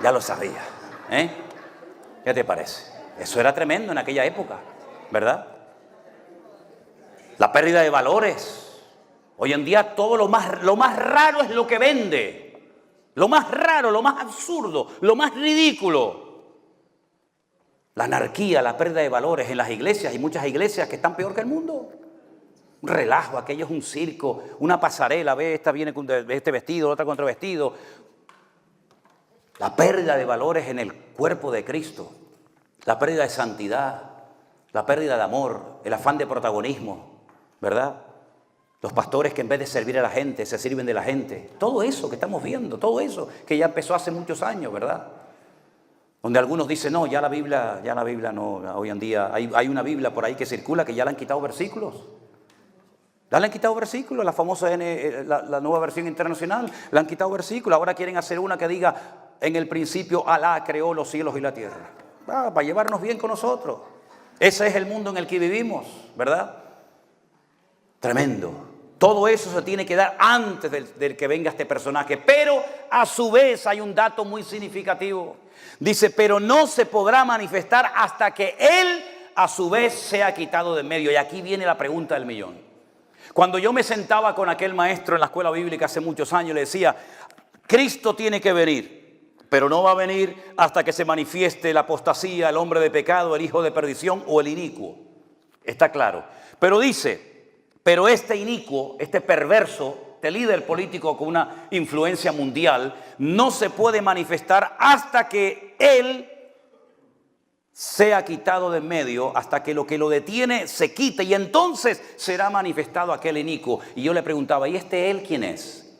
Speaker 1: Ya lo sabías. ¿Qué te parece? Eso era tremendo en aquella época, ¿verdad? La pérdida de valores. Hoy en día todo lo más raro es lo que vende. Lo más raro, lo más absurdo, lo más ridículo. La anarquía, la pérdida de valores en las iglesias, y muchas iglesias que están peor que el mundo. Un relajo, aquello es un circo, una pasarela, ve, esta viene con este vestido, la otra con otro vestido. La pérdida de valores en el cuerpo de Cristo, la pérdida de santidad, la pérdida de amor, el afán de protagonismo, ¿verdad? Los pastores que en vez de servir a la gente, se sirven de la gente. Todo eso que estamos viendo, todo eso que ya empezó hace muchos años, ¿verdad? Donde algunos dicen, no, ya la Biblia no, hoy en día hay una Biblia por ahí que circula que ya le han quitado versículos. Ya le han quitado versículos, la famosa la nueva versión internacional, le han quitado versículos. Ahora quieren hacer una que diga, en el principio Alá creó los cielos y la tierra. Para llevarnos bien con nosotros. Ese es el mundo en el que vivimos, ¿verdad? Tremendo. Todo eso se tiene que dar antes del que venga este personaje. Pero a su vez hay un dato muy significativo. Dice, pero no se podrá manifestar hasta que Él a su vez sea quitado de en medio. Y aquí viene la pregunta del millón. Cuando yo me sentaba con aquel maestro en la escuela bíblica hace muchos años, le decía, Cristo tiene que venir, pero no va a venir hasta que se manifieste la apostasía, el hombre de pecado, el hijo de perdición o el inicuo. Está claro. Pero dice, pero este inicuo, este perverso, este líder político con una influencia mundial, no se puede manifestar hasta que él sea quitado de en medio, hasta que lo detiene se quite, y entonces será manifestado aquel inicuo. Y yo le preguntaba, ¿y este él quién es?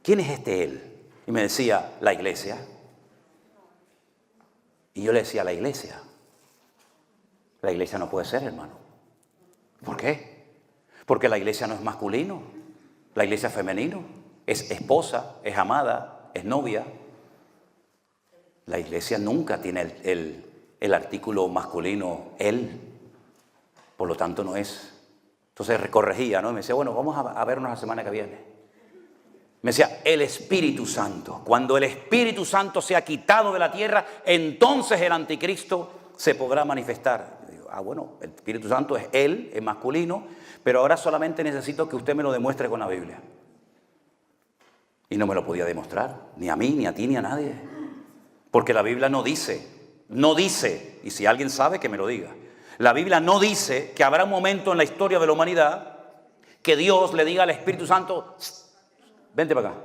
Speaker 1: ¿Quién es este él? Y me decía, la iglesia. Y yo le decía, la iglesia. La iglesia no puede ser, hermano. ¿Por qué? Porque la iglesia no es masculino, la iglesia es femenino, es esposa, es amada, es novia. La iglesia nunca tiene el artículo masculino, él, por lo tanto no es. Entonces corregía, ¿no? Y me decía, bueno, vamos a vernos la semana que viene. Me decía, el Espíritu Santo. Cuando el Espíritu Santo sea quitado de la tierra, entonces el anticristo se podrá manifestar. Y digo, bueno, el Espíritu Santo es él, es masculino, pero ahora solamente necesito que usted me lo demuestre con la Biblia. Y no me lo podía demostrar, ni a mí, ni a ti, ni a nadie. Porque la Biblia no dice, y si alguien sabe que me lo diga. La Biblia no dice que habrá un momento en la historia de la humanidad que Dios le diga al Espíritu Santo, vente para acá.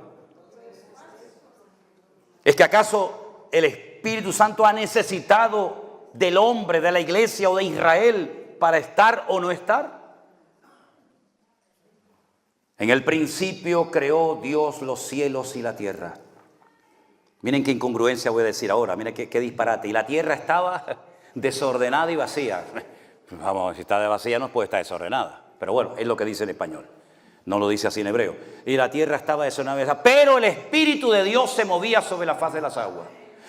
Speaker 1: ¿Es que acaso el Espíritu Santo ha necesitado del hombre, de la iglesia o de Israel para estar o no estar? En el principio creó Dios los cielos y la tierra. Miren qué incongruencia voy a decir ahora, miren qué disparate. Y la tierra estaba desordenada y vacía. Vamos, si está vacía no puede estar desordenada. Pero bueno, es lo que dice en español. No lo dice así en hebreo. Y la tierra estaba desordenada, pero el Espíritu de Dios se movía sobre la faz de las aguas.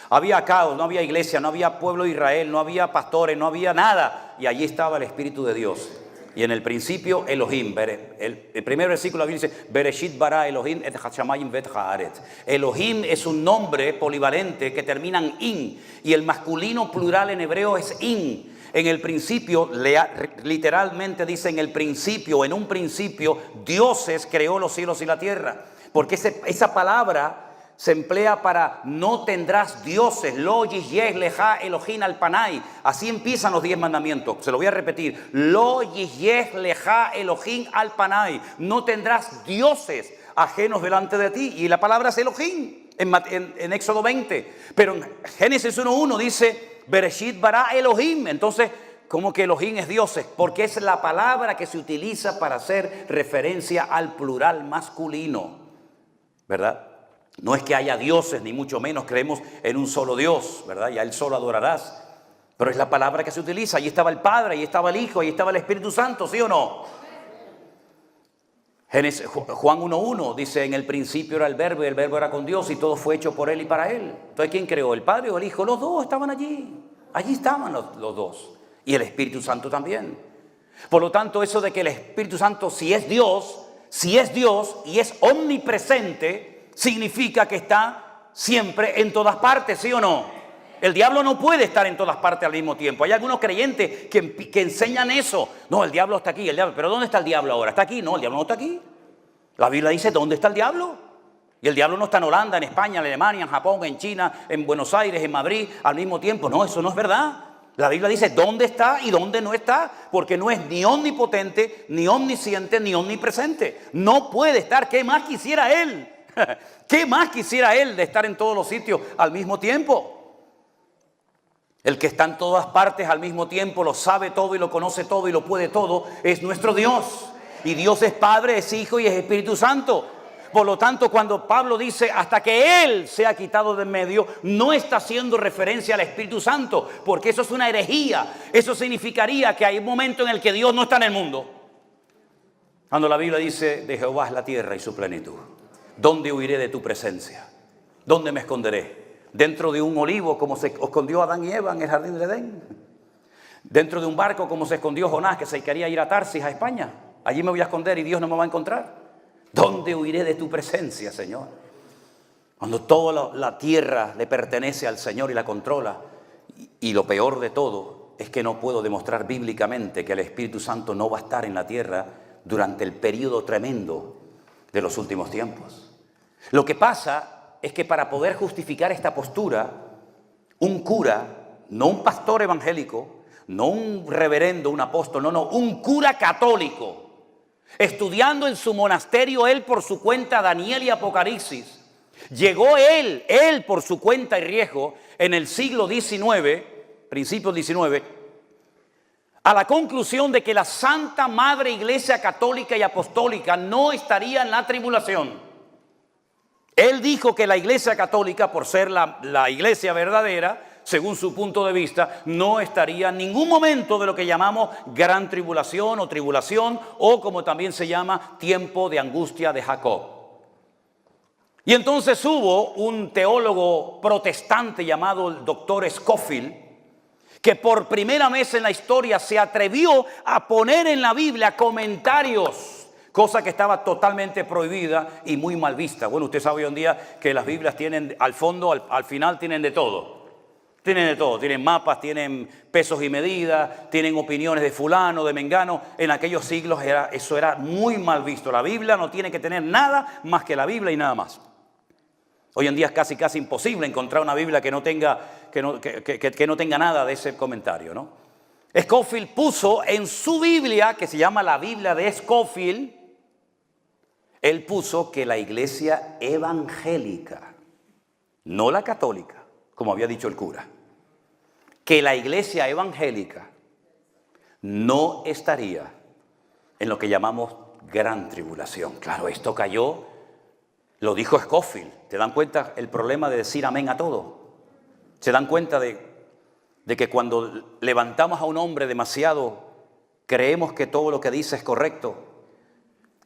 Speaker 1: Había caos, no había iglesia, no había pueblo de Israel, no había pastores, no había nada. Y allí estaba el Espíritu de Dios. Y en el principio Elohim, el primer versículo la Biblia dice, Bereshit bara Elohim et hashamayim vet haaretz. Elohim es un nombre polivalente que termina en in, y el masculino plural en hebreo es in. En el principio, literalmente dice en el principio, en un principio, dioses creó los cielos y la tierra. Porque esa palabra se emplea para no tendrás dioses, lo yiyeh leja Elohim alpanai. Así empiezan los 10 mandamientos. Se lo voy a repetir. Lo yiyeh leja Elohim alpanai. No tendrás dioses ajenos delante de ti. Y la palabra es Elohim en Éxodo 20. Pero en Génesis 1:1 dice Bereshit bara Elohim. Entonces, ¿cómo que Elohim es dioses? Porque es la palabra que se utiliza para hacer referencia al plural masculino, ¿verdad? No es que haya dioses, ni mucho menos creemos en un solo Dios, ¿verdad? Y a Él solo adorarás. Pero es la palabra que se utiliza. Allí estaba el Padre, allí estaba el Hijo, allí estaba el Espíritu Santo, ¿sí o no? Juan 1:1 dice, en el principio era el Verbo y el Verbo era con Dios y todo fue hecho por Él y para Él. Entonces, ¿quién creó? ¿El Padre o el Hijo? Los dos estaban allí. Allí estaban los dos. Y el Espíritu Santo también. Por lo tanto, eso de que el Espíritu Santo, si es Dios y es omnipresente, significa que está siempre en todas partes, ¿sí o no? El diablo no puede estar en todas partes al mismo tiempo. Hay algunos creyentes que enseñan eso. No, el diablo está aquí, pero ¿dónde está el diablo ahora? ¿Está aquí? No, el diablo no está aquí. La Biblia dice, ¿dónde está el diablo? Y el diablo no está en Holanda, en España, en Alemania, en Japón, en China, en Buenos Aires, en Madrid, al mismo tiempo. No, eso no es verdad. La Biblia dice dónde está y dónde no está, porque no es ni omnipotente, ni omnisciente, ni omnipresente. No puede estar. ¿Qué más quisiera Él? ¿Qué más quisiera Él de estar en todos los sitios al mismo tiempo? El que está en todas partes al mismo tiempo, lo sabe todo y lo conoce todo y lo puede todo, es nuestro Dios. Y Dios es Padre, es Hijo y es Espíritu Santo. Por lo tanto, cuando Pablo dice hasta que Él sea quitado de en medio, no está haciendo referencia al Espíritu Santo, porque eso es una herejía. Eso significaría que hay un momento en el que Dios no está en el mundo. Cuando la Biblia dice, de Jehová es la tierra y su plenitud. ¿Dónde huiré de tu presencia? ¿Dónde me esconderé? Dentro de un olivo, como se escondió Adán y Eva en el jardín de Edén. Dentro de un barco, como se escondió Jonás, que se quería ir a Tarsis, a España. Allí me voy a esconder y Dios no me va a encontrar. ¿Dónde huiré de tu presencia, Señor? Cuando toda la tierra le pertenece al Señor y la controla. Y lo peor de todo es que no puedo demostrar bíblicamente que el Espíritu Santo no va a estar en la tierra durante el periodo tremendo de los últimos tiempos. Lo que pasa es que para poder justificar esta postura, un cura, no un pastor evangélico, no un reverendo, un apóstol, no, un cura católico, estudiando en su monasterio él por su cuenta Daniel y Apocalipsis, llegó él por su cuenta y riesgo en el siglo XIX, principios XIX, a la conclusión de que la Santa Madre Iglesia Católica y Apostólica no estaría en la tribulación. Él dijo que la Iglesia Católica, por ser la iglesia verdadera, según su punto de vista, no estaría en ningún momento de lo que llamamos gran tribulación, o como también se llama, tiempo de angustia de Jacob. Y entonces hubo un teólogo protestante llamado el doctor Scofield, que por primera vez en la historia se atrevió a poner en la Biblia comentarios, cosa que estaba totalmente prohibida y muy mal vista. Bueno, usted sabe hoy en día que las Biblias tienen al fondo, al final tienen de todo. Tienen de todo, tienen mapas, tienen pesos y medidas, tienen opiniones de fulano, de mengano. En aquellos siglos eso era muy mal visto. La Biblia no tiene que tener nada más que la Biblia y nada más. Hoy en día es casi imposible encontrar una Biblia que no tenga nada de ese comentario, ¿no? Scofield puso en su Biblia, que se llama la Biblia de Scofield, él puso que la iglesia evangélica, no la católica, como había dicho el cura, que la iglesia evangélica no estaría en lo que llamamos gran tribulación. Claro, esto cayó, lo dijo Scofield. ¿Te dan cuenta el problema de decir amén a todo? ¿Se dan cuenta de que cuando levantamos a un hombre demasiado, creemos que todo lo que dice es correcto?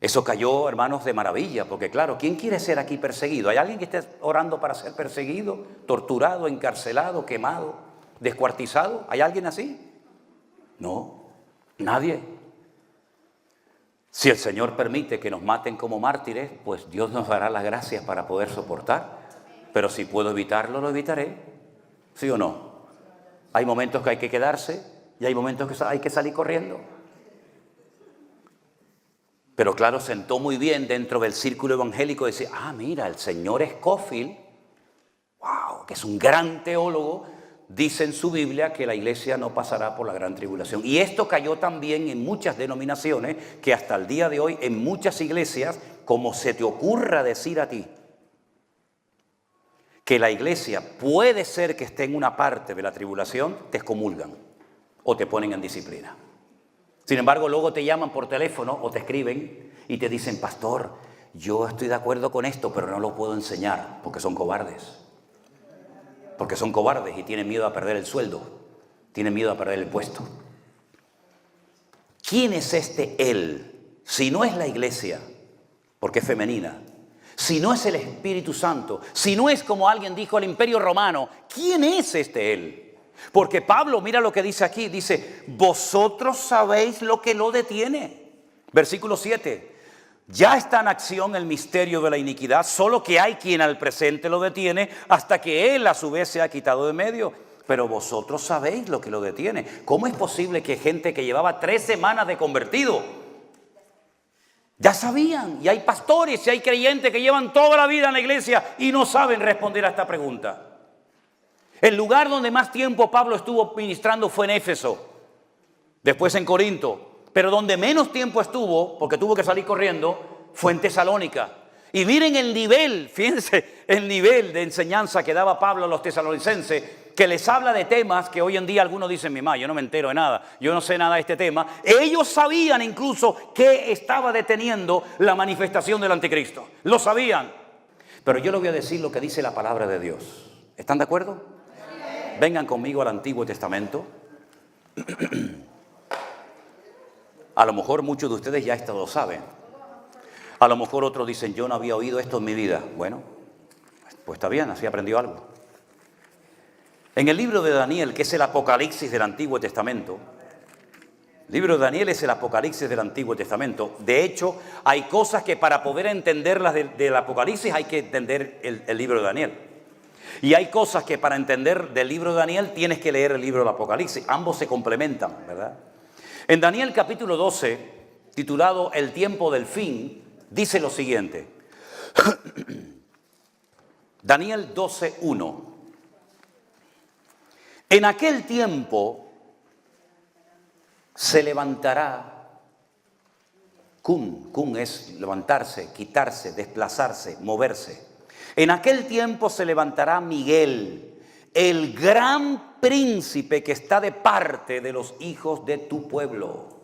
Speaker 1: Eso cayó, hermanos, de maravilla, porque claro, ¿quién quiere ser aquí perseguido? ¿Hay alguien que esté orando para ser perseguido, torturado, encarcelado, quemado, descuartizado? ¿Hay alguien así? No, nadie. Si el Señor permite que nos maten como mártires, pues Dios nos dará las gracias para poder soportar. Pero si puedo evitarlo, lo evitaré. ¿Sí o no? Hay momentos que hay que quedarse y hay momentos que hay que salir corriendo. Pero claro, sentó muy bien dentro del círculo evangélico decir, mira, el señor Scofield, wow, que es un gran teólogo, dice en su Biblia que la iglesia no pasará por la gran tribulación. Y esto cayó también en muchas denominaciones, que hasta el día de hoy en muchas iglesias, como se te ocurra decir a ti, que la iglesia puede ser que esté en una parte de la tribulación, te excomulgan o te ponen en disciplina. Sin embargo, luego te llaman por teléfono o te escriben y te dicen, pastor, yo estoy de acuerdo con esto, pero no lo puedo enseñar porque son cobardes. Porque son cobardes y tienen miedo a perder el sueldo, tienen miedo a perder el puesto. ¿Quién es este él? Si no es la iglesia, porque es femenina, si no es el Espíritu Santo, si no es como alguien dijo el Imperio Romano, ¿quién es este él? Porque Pablo, mira lo que dice aquí, dice, vosotros sabéis lo que lo detiene. Versículo 7, ya está en acción el misterio de la iniquidad, solo que hay quien al presente lo detiene hasta que él a su vez se ha quitado de medio. Pero vosotros sabéis lo que lo detiene. ¿Cómo es posible que gente que llevaba 3 semanas de convertido, ya sabían? Y hay pastores y hay creyentes que llevan toda la vida en la iglesia y no saben responder a esta pregunta. El lugar donde más tiempo Pablo estuvo ministrando fue en Éfeso, después en Corinto, pero donde menos tiempo estuvo, porque tuvo que salir corriendo, fue en Tesalónica. Y miren el nivel, fíjense el nivel de enseñanza que daba Pablo a los tesalonicenses, que les habla de temas que hoy en día algunos dicen, mi madre, yo no me entero de nada, yo no sé nada de este tema. Ellos sabían incluso que estaba deteniendo la manifestación del anticristo, lo sabían. Pero yo les voy a decir lo que dice la palabra de Dios. ¿Están de acuerdo? Vengan conmigo al Antiguo Testamento. A lo mejor muchos de ustedes ya esto lo saben. A lo mejor otros dicen, yo no había oído esto en mi vida. Bueno, pues está bien, así aprendió algo. En el libro de Daniel, que es el Apocalipsis del Antiguo Testamento, el libro de Daniel es el Apocalipsis del Antiguo Testamento. De hecho, hay cosas que para poder entenderlas del Apocalipsis hay que entender el libro de Daniel. Y hay cosas que para entender del libro de Daniel tienes que leer el libro del Apocalipsis. Ambos se complementan, ¿verdad? En Daniel capítulo 12, titulado El tiempo del fin, dice lo siguiente. Daniel 12:1. En aquel tiempo se levantará, kun es levantarse, quitarse, desplazarse, moverse. En aquel tiempo se levantará Miguel, el gran príncipe que está de parte de los hijos de tu pueblo.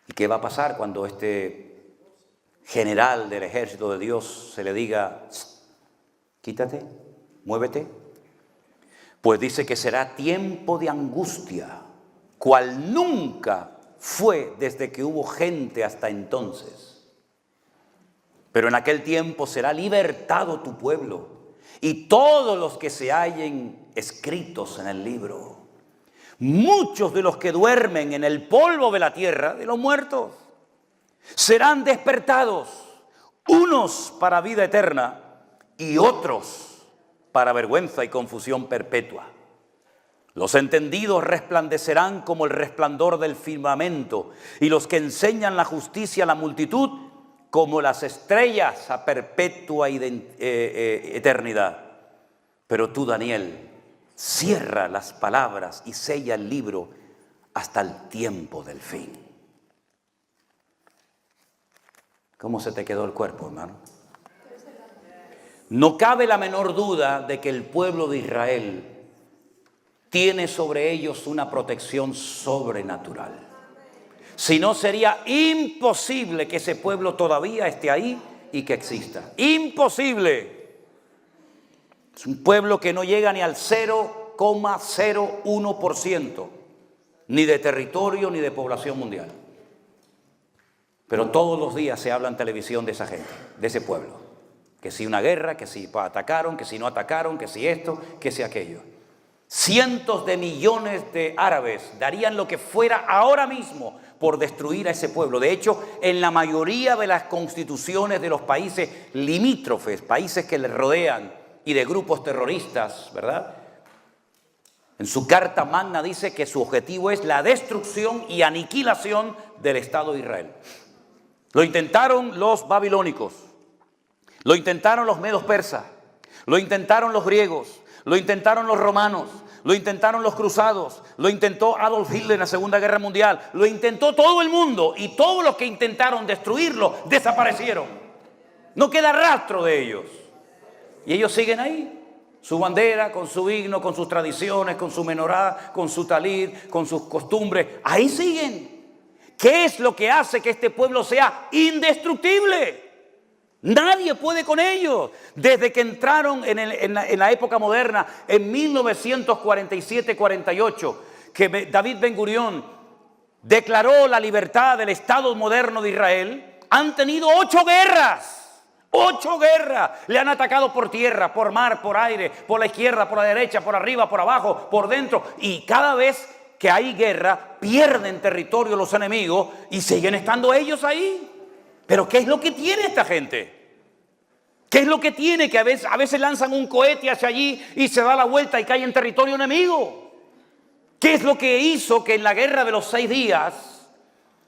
Speaker 1: ¿Y qué va a pasar cuando este general del ejército de Dios se le diga, quítate, muévete? Pues dice que será tiempo de angustia, cual nunca fue desde que hubo gente hasta entonces. Pero en aquel tiempo será libertado tu pueblo y todos los que se hallen escritos en el libro. Muchos de los que duermen en el polvo de la tierra, de los muertos, serán despertados, unos para vida eterna y otros para vergüenza y confusión perpetua. Los entendidos resplandecerán como el resplandor del firmamento, y los que enseñan la justicia a la multitud como las estrellas a perpetua eternidad. Pero tú, Daniel, cierra las palabras y sella el libro hasta el tiempo del fin. ¿Cómo se te quedó el cuerpo, hermano? No cabe la menor duda de que el pueblo de Israel tiene sobre ellos una protección sobrenatural. Si no, sería imposible que ese pueblo todavía esté ahí y que exista. Imposible. Es un pueblo que no llega ni al 0,01%, ni de territorio ni de población mundial. Pero todos los días se habla en televisión de esa gente, de ese pueblo. Que si una guerra, que si atacaron, que si no atacaron, que si esto, que si aquello. Cientos de millones de árabes darían lo que fuera ahora mismo por destruir a ese pueblo. De hecho, en la mayoría de las constituciones de los países limítrofes, países que le rodean y de grupos terroristas, ¿verdad? En su carta magna dice que su objetivo es la destrucción y aniquilación del Estado de Israel. Lo intentaron los babilónicos. Lo intentaron los medos persas, lo intentaron los griegos, lo intentaron los romanos, lo intentaron los cruzados, lo intentó Adolf Hitler en la Segunda Guerra Mundial, lo intentó todo el mundo y todos los que intentaron destruirlo desaparecieron. No queda rastro de ellos. Y ellos siguen ahí, su bandera, con su himno, con sus tradiciones, con su menorá, con su talir, con sus costumbres, ahí siguen. ¿Qué es lo que hace que este pueblo sea indestructible? Nadie puede con ellos. Desde que entraron en la época moderna, en 1947-48, que David Ben Gurión declaró la libertad del Estado moderno de Israel, han tenido 8 guerras. 8 guerras. Le han atacado por tierra, por mar, por aire, por la izquierda, por la derecha, por arriba, por abajo, por dentro. Y cada vez que hay guerra, pierden territorio los enemigos y siguen estando ellos ahí. Pero ¿qué es lo que tiene esta gente? ¿Qué es lo que tiene? Que a veces lanzan un cohete hacia allí y se da la vuelta y cae en territorio enemigo. ¿Qué es lo que hizo que en la guerra de los 6 días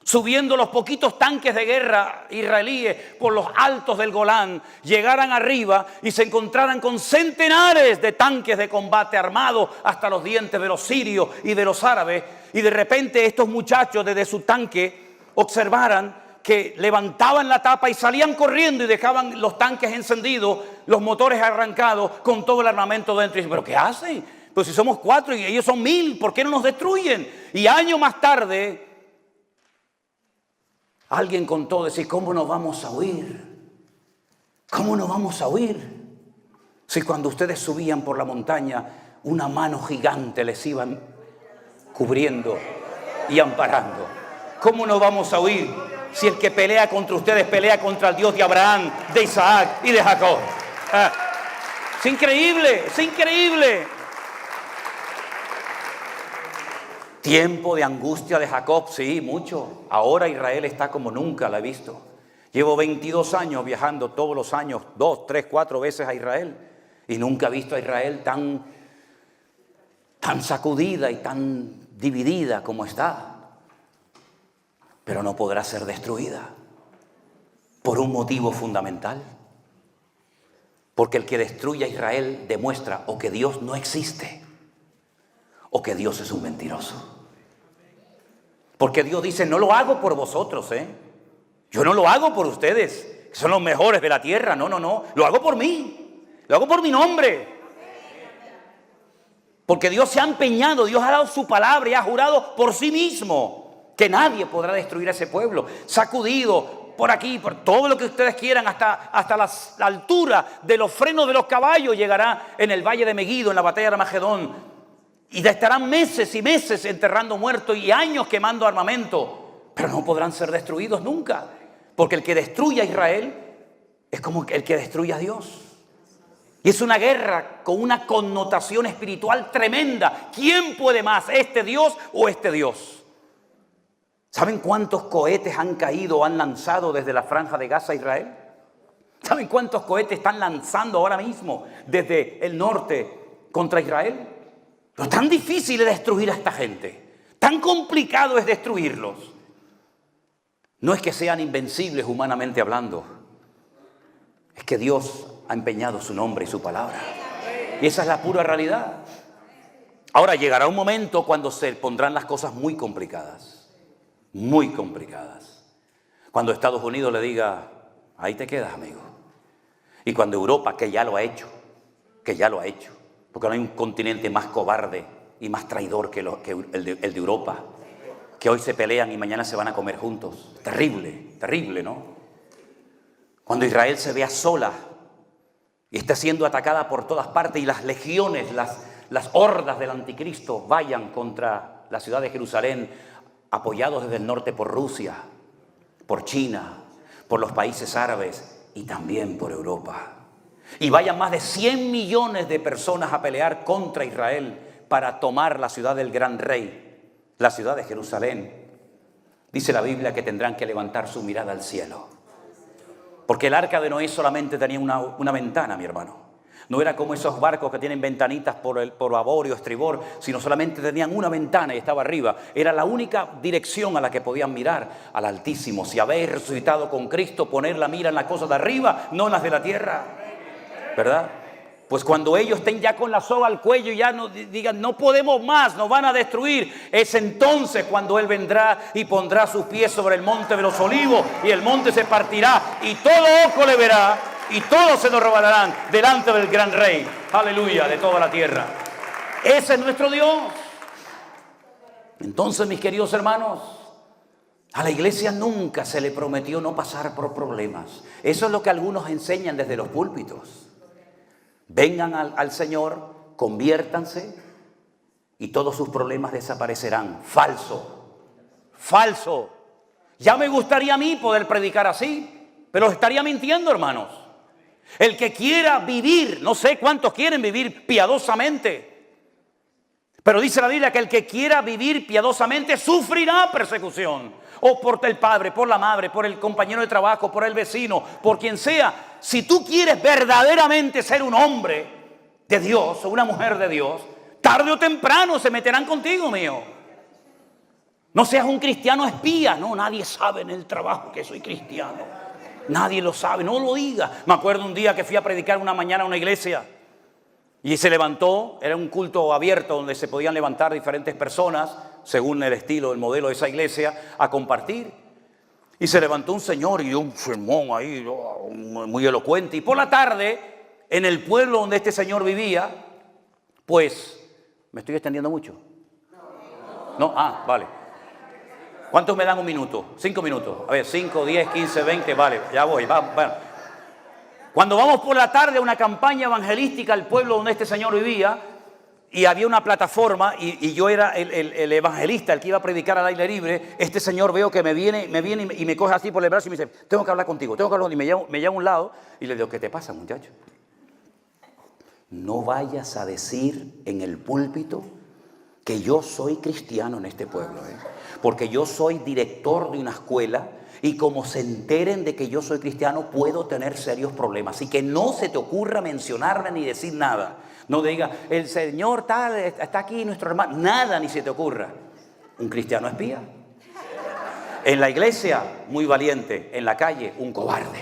Speaker 1: subiendo los poquitos tanques de guerra israelíes por los altos del Golán, llegaran arriba y se encontraran con centenares de tanques de combate armados hasta los dientes de los sirios y de los árabes, y de repente estos muchachos desde su tanque observaran que levantaban la tapa y salían corriendo y dejaban los tanques encendidos, los motores arrancados con todo el armamento dentro. Y dicen, ¿pero qué hacen? Pues si somos 4 y ellos son 1000, ¿por qué no nos destruyen? Y años más tarde, alguien contó, decir, ¿cómo no vamos a huir? ¿Cómo no vamos a huir? Si cuando ustedes subían por la montaña, una mano gigante les iban cubriendo y amparando. ¿Cómo no vamos a huir si el que pelea contra ustedes pelea contra el Dios de Abraham, de Isaac y de Jacob? Es increíble, es increíble. Tiempo de angustia de Jacob, sí, mucho. Ahora Israel está como nunca la he visto. Llevo 22 años viajando todos los años, 2, 3, 4 veces a Israel. Y nunca he visto a Israel tan sacudida y tan dividida como está. Pero no podrá ser destruida por un motivo fundamental. Porque el que destruye a Israel demuestra o que Dios no existe o que Dios es un mentiroso. Porque Dios dice, no lo hago por vosotros, yo no lo hago por ustedes, que son los mejores de la tierra, no, lo hago por mí, lo hago por mi nombre. Porque Dios se ha empeñado, Dios ha dado su palabra y ha jurado por sí mismo que nadie podrá destruir a ese pueblo, sacudido por aquí, por todo lo que ustedes quieran, hasta la altura de los frenos de los caballos llegará en el valle de Megido, en la batalla de Armagedón. Y estarán meses y meses enterrando muertos y años quemando armamento, pero no podrán ser destruidos nunca, porque el que destruye a Israel es como el que destruye a Dios. Y es una guerra con una connotación espiritual tremenda. ¿Quién puede más, este Dios o este Dios? ¿Saben cuántos cohetes han caído o han lanzado desde la franja de Gaza a Israel? ¿Saben cuántos cohetes están lanzando ahora mismo desde el norte contra Israel? Pero tan difícil es destruir a esta gente, tan complicado es destruirlos. No es que sean invencibles humanamente hablando, es que Dios ha empeñado su nombre y su palabra. Y esa es la pura realidad. Ahora llegará un momento cuando se pondrán las cosas muy complicadas, muy complicadas. Cuando Estados Unidos le diga, ahí te quedas, amigo. Y cuando Europa, que ya lo ha hecho, porque no hay un continente más cobarde y más traidor que el de Europa, que hoy se pelean y mañana se van a comer juntos. Terrible, terrible, ¿no? Cuando Israel se vea sola y está siendo atacada por todas partes y las legiones, las hordas del anticristo vayan contra la ciudad de Jerusalén, apoyados desde el norte por Rusia, por China, por los países árabes y también por Europa. Y vayan más de 100 millones de personas a pelear contra Israel para tomar la ciudad del gran rey, la ciudad de Jerusalén. Dice la Biblia que tendrán que levantar su mirada al cielo. Porque el arca de Noé solamente tenía una ventana, mi hermano. No era como esos barcos que tienen ventanitas por babor y estribor, sino solamente tenían una ventana y estaba arriba. Era la única dirección a la que podían mirar, al Altísimo. Si habéis resucitado con Cristo, poner la mira en las cosas de arriba, no en las de la tierra. ¿Verdad? Pues cuando ellos estén ya con la soga al cuello y ya no digan, no podemos más, nos van a destruir, es entonces cuando Él vendrá y pondrá sus pies sobre el monte de los olivos y el monte se partirá y todo ojo le verá y todos se nos revelarán delante del gran rey, aleluya, de toda la tierra. Ese es nuestro Dios. Entonces, mis queridos hermanos, a la iglesia nunca se le prometió no pasar por problemas. Eso es lo que algunos enseñan desde los púlpitos. Vengan al Señor, conviértanse y todos sus problemas desaparecerán. Falso, falso. Ya me gustaría a mí poder predicar así, pero estaría mintiendo, hermanos. El que quiera vivir, no sé cuántos quieren vivir piadosamente, pero dice la Biblia que el que quiera vivir piadosamente sufrirá persecución. O por el padre, por la madre, por el compañero de trabajo, por el vecino, por quien sea. Si tú quieres verdaderamente ser un hombre de Dios o una mujer de Dios, tarde o temprano se meterán contigo, mío.
Speaker 2: No seas un cristiano espía. No, nadie sabe en el trabajo que soy cristiano. Nadie lo sabe, no lo diga. Me acuerdo un día que fui a predicar una mañana a una iglesia y se levantó, era un culto abierto donde se podían levantar diferentes personas según el estilo, el modelo de esa iglesia, a compartir. Y se levantó un señor y dio un sermón ahí, muy elocuente. Y por la tarde, en el pueblo donde este señor vivía, pues, ¿me estoy extendiendo mucho? No, vale. ¿Cuántos me dan un minuto? 5 minutos. A ver, 5, 10, 15, 20, vale, ya voy. Bueno. Cuando vamos por la tarde a una campaña evangelística al pueblo donde este señor vivía, y había una plataforma, y yo era el evangelista, el que iba a predicar al aire libre, este señor veo que me viene y me coge así por el brazo y me dice, tengo que hablar contigo, y me lleva a un lado, y le digo, ¿qué te pasa, muchacho? No vayas a decir en el púlpito que yo soy cristiano en este pueblo, porque yo soy director de una escuela y como se enteren de que yo soy cristiano puedo tener serios problemas. Así que no se te ocurra mencionarme ni decir nada. No diga, el Señor tal está aquí, nuestro hermano. Nada ni se te ocurra. Un cristiano espía. En la iglesia, muy valiente. En la calle, un cobarde.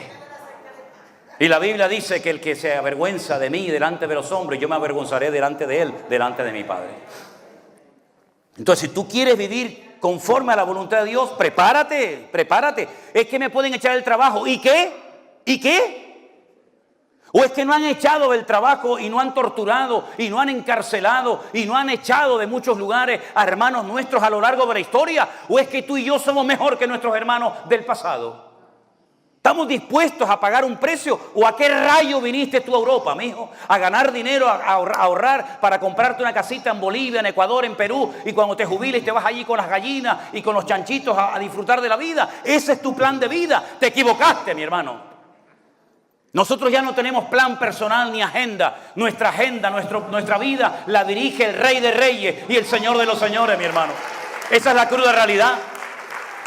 Speaker 2: Y la Biblia dice que el que se avergüenza de mí delante de los hombres, yo me avergonzaré delante de él, delante de mi Padre. Entonces, si tú quieres vivir conforme a la voluntad de Dios, prepárate. Es que me pueden echar del trabajo. ¿Y qué? ¿O es que no han echado del trabajo y no han torturado y no han encarcelado y no han echado de muchos lugares a hermanos nuestros a lo largo de la historia? ¿O es que tú y yo somos mejor que nuestros hermanos del pasado? ¿Estamos dispuestos a pagar un precio? ¿O a qué rayo viniste tú a Europa, mijo? A ganar dinero, a ahorrar para comprarte una casita en Bolivia, en Ecuador, en Perú, y cuando te jubiles te vas allí con las gallinas y con los chanchitos a disfrutar de la vida. Ese es tu plan de vida. Te equivocaste, mi hermano. Nosotros ya no tenemos plan personal ni agenda. Nuestra vida la dirige el Rey de Reyes y el Señor de los Señores, mi hermano. Esa es la cruda realidad.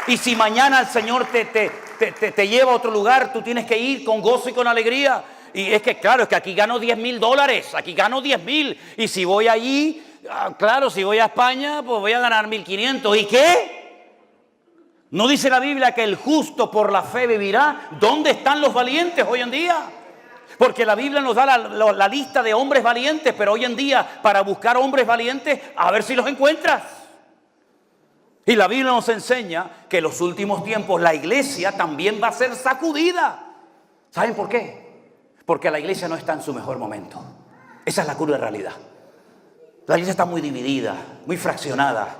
Speaker 2: Y si mañana el Señor te lleva a otro lugar, tú tienes que ir con gozo y con alegría. Y es que, claro, es que aquí gano $10,000, aquí gano 10,000. Y si voy allí, claro, si voy a España, pues voy a ganar 1,500. ¿Y qué? ¿No dice la Biblia que el justo por la fe vivirá? ¿Dónde están los valientes hoy en día? Porque la Biblia nos da la lista de hombres valientes, pero hoy en día, para buscar hombres valientes, a ver si los encuentras. Y la Biblia nos enseña que en los últimos tiempos la iglesia también va a ser sacudida. ¿Saben por qué? Porque la iglesia no está en su mejor momento. Esa es la cruda realidad. La iglesia está muy dividida, muy fraccionada.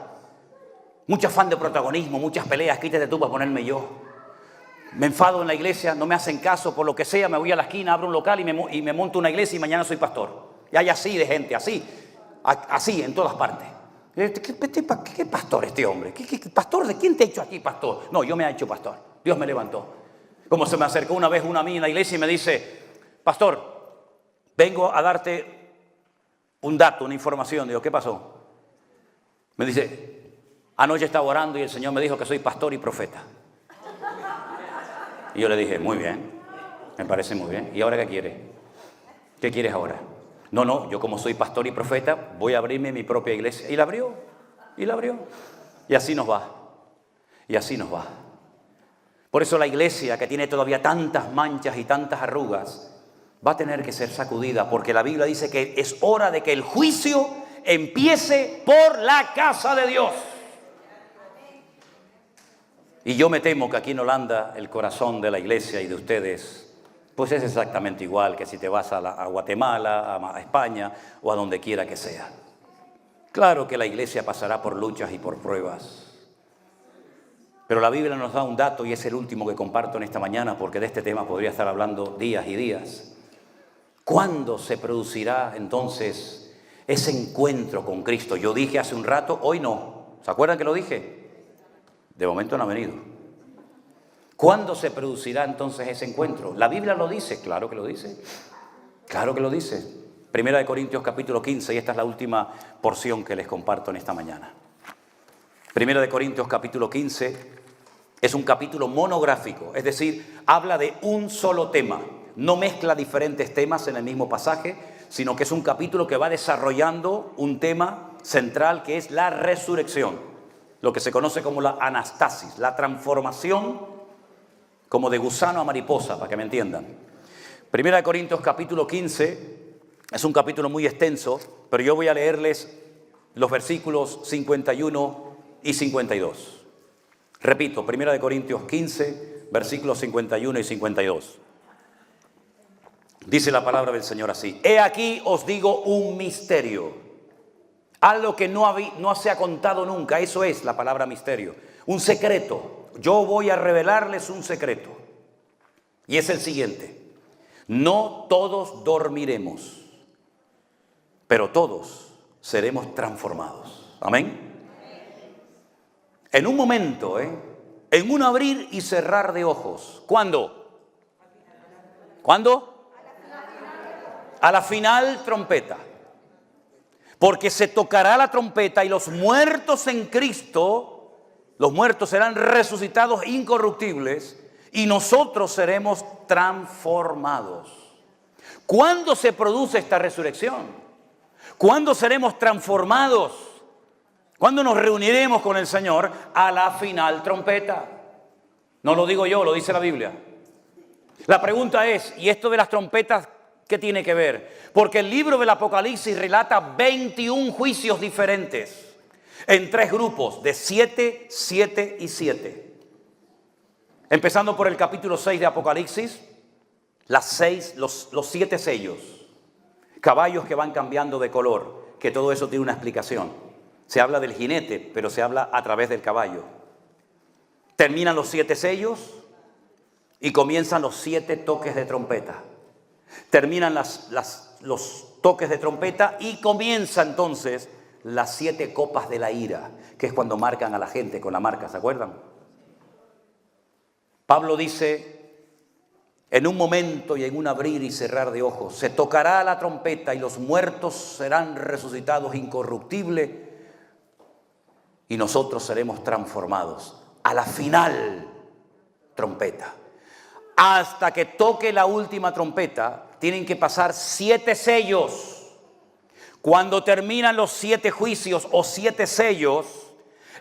Speaker 2: Mucho afán de protagonismo, muchas peleas. Quítate tú para ponerme yo. Me enfado en la iglesia, no me hacen caso, por lo que sea, me voy a la esquina, abro un local y me monto una iglesia y mañana soy pastor. Y hay así de gente, así en todas partes. ¿Qué pastor este hombre? ¿Qué pastor? ¿De quién te ha hecho aquí pastor? No, yo me he hecho pastor. Dios me levantó. Como se me acercó una vez una a mí en la iglesia y me dice, pastor, vengo a darte un dato, una información. Digo, ¿qué pasó? Me dice, anoche estaba orando y el Señor me dijo que soy pastor y profeta. Y yo le dije, muy bien, me parece muy bien. ¿Y ahora qué quieres? ¿Qué quieres ahora? No, yo como soy pastor y profeta, voy a abrirme mi propia iglesia. Y la abrió. Y así nos va. Por eso la iglesia, que tiene todavía tantas manchas y tantas arrugas, va a tener que ser sacudida, porque la Biblia dice que es hora de que el juicio empiece por la casa de Dios. Y yo me temo que aquí en Holanda el corazón de la iglesia y de ustedes pues es exactamente igual que si te vas a Guatemala, a España o a donde quiera que sea. Claro que la iglesia pasará por luchas y por pruebas. Pero la Biblia nos da un dato y es el último que comparto en esta mañana, porque de este tema podría estar hablando días y días. ¿Cuándo se producirá entonces ese encuentro con Cristo? Yo dije hace un rato, hoy no. ¿Se acuerdan que lo dije? De momento no ha venido. ¿Cuándo se producirá entonces ese encuentro? ¿La Biblia lo dice? Claro que lo dice. Claro que lo dice. Primera de Corintios capítulo 15, y esta es la última porción que les comparto en esta mañana. Primera de Corintios capítulo 15 es un capítulo monográfico, es decir, habla de un solo tema. No mezcla diferentes temas en el mismo pasaje, sino que es un capítulo que va desarrollando un tema central que es la resurrección. lo que se conoce como la anastasis, la transformación como de gusano a mariposa, para que me entiendan. Primera de Corintios capítulo 15, es un capítulo muy extenso, pero yo voy a leerles los versículos 51 y 52. Repito, Primera de Corintios 15, versículos 51 y 52. Dice la palabra del Señor así: he aquí os digo un misterio, algo que no se ha contado nunca. Eso es la palabra misterio, un secreto. Yo voy a revelarles un secreto, y es el siguiente: no todos dormiremos, pero todos seremos transformados. Amén. En un momento, en un abrir y cerrar de ojos. ¿Cuándo? ¿Cuándo? A la final trompeta. Porque se tocará la trompeta y los muertos en Cristo, los muertos serán resucitados incorruptibles y nosotros seremos transformados. ¿Cuándo se produce esta resurrección? ¿Cuándo seremos transformados? ¿Cuándo nos reuniremos con el Señor? A la final trompeta. No lo digo yo, lo dice la Biblia. La pregunta es, ¿y esto de las trompetas qué tiene que ver? Porque el libro del Apocalipsis relata 21 juicios diferentes en 3 grupos de 7, 7 y 7. Empezando por el capítulo 6 de Apocalipsis, los 7 sellos, caballos que van cambiando de color, que todo eso tiene una explicación. Se habla del jinete, pero se habla a través del caballo. Terminan los 7 sellos y comienzan los 7 toques de trompeta. Terminan los toques de trompeta y comienza entonces las 7 copas de la ira, que es cuando marcan a la gente con la marca, ¿se acuerdan? Pablo dice, en un momento y en un abrir y cerrar de ojos, se tocará la trompeta y los muertos serán resucitados incorruptibles y nosotros seremos transformados a la final trompeta. Hasta que toque la última trompeta, tienen que pasar 7 sellos. Cuando terminan los 7 juicios o 7 sellos,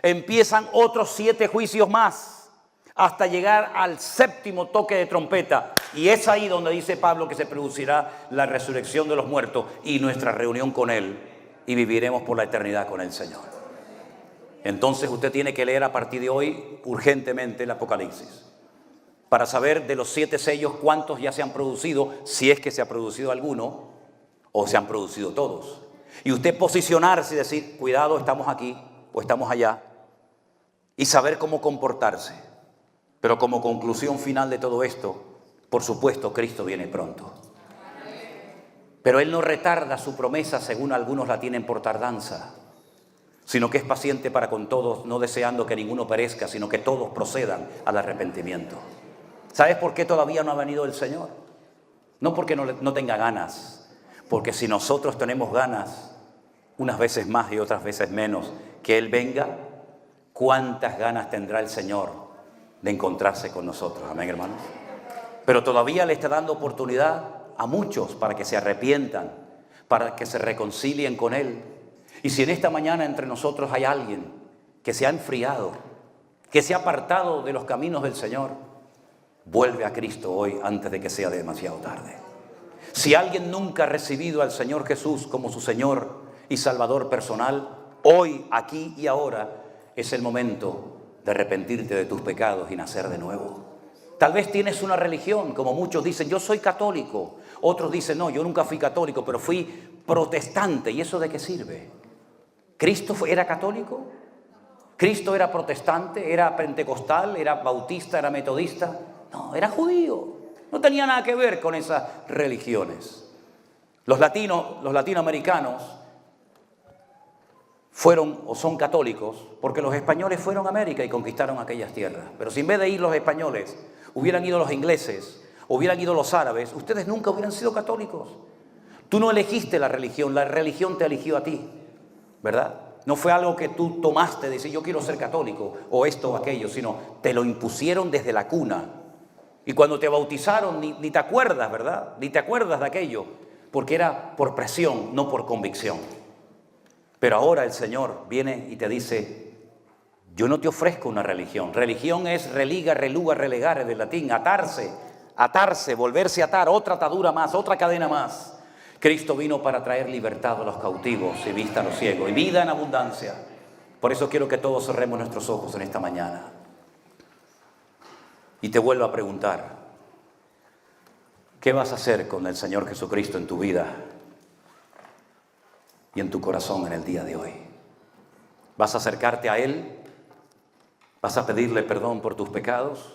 Speaker 2: empiezan otros 7 juicios más, hasta llegar al 7º toque de trompeta. Y es ahí donde dice Pablo que se producirá la resurrección de los muertos y nuestra reunión con Él, y viviremos por la eternidad con el Señor. Entonces usted tiene que leer a partir de hoy urgentemente el Apocalipsis, para saber de los 7 sellos cuántos ya se han producido, si es que se ha producido alguno, o se han producido todos. Y usted posicionarse y decir, cuidado, estamos aquí o estamos allá, y saber cómo comportarse. Pero como conclusión final de todo esto, por supuesto, Cristo viene pronto. Pero Él no retarda su promesa, según algunos la tienen por tardanza, sino que es paciente para con todos, no deseando que ninguno perezca, sino que todos procedan al arrepentimiento. ¿Sabes por qué todavía no ha venido el Señor? No porque no tenga ganas, porque si nosotros tenemos ganas, unas veces más y otras veces menos, que Él venga, ¿cuántas ganas tendrá el Señor de encontrarse con nosotros? Amén, hermanos. Pero todavía le está dando oportunidad a muchos para que se arrepientan, para que se reconcilien con Él. Y si en esta mañana entre nosotros hay alguien que se ha enfriado, que se ha apartado de los caminos del Señor, vuelve a Cristo hoy antes de que sea demasiado tarde. Si alguien nunca ha recibido al Señor Jesús como su Señor y Salvador personal, hoy, aquí y ahora es el momento de arrepentirte de tus pecados y nacer de nuevo. Tal vez tienes una religión, como muchos dicen, yo soy católico. Otros dicen, no, yo nunca fui católico, pero fui protestante. ¿Y eso de qué sirve? ¿Cristo era católico? ¿Cristo era protestante? ¿Era pentecostal? ¿Era bautista? ¿Era metodista? No, era judío. No tenía nada que ver con esas religiones. Los latinoamericanos fueron o son católicos porque los españoles fueron a América y conquistaron aquellas tierras. Pero si en vez de ir los españoles hubieran ido los ingleses, hubieran ido los árabes, ustedes nunca hubieran sido católicos. Tú no elegiste la religión te eligió a ti, ¿verdad? No fue algo que tú tomaste de decir yo quiero ser católico o esto o aquello, sino te lo impusieron desde la cuna. Y cuando te bautizaron ni te acuerdas, ¿verdad? Ni te acuerdas de aquello, porque era por presión, no por convicción. Pero ahora el Señor viene y te dice, Yo no te ofrezco una religión. Religión es religa, reluga, relegar, es del latín, atarse, atarse, volverse a atar, otra atadura más, otra cadena más. Cristo vino para traer libertad a los cautivos y vista a los ciegos y vida en abundancia. Por eso quiero que todos cerremos nuestros ojos en esta mañana. Y te vuelvo a preguntar, ¿qué vas a hacer con el Señor Jesucristo en tu vida y en tu corazón en el día de hoy? ¿Vas a acercarte a Él? ¿Vas a pedirle perdón por tus pecados?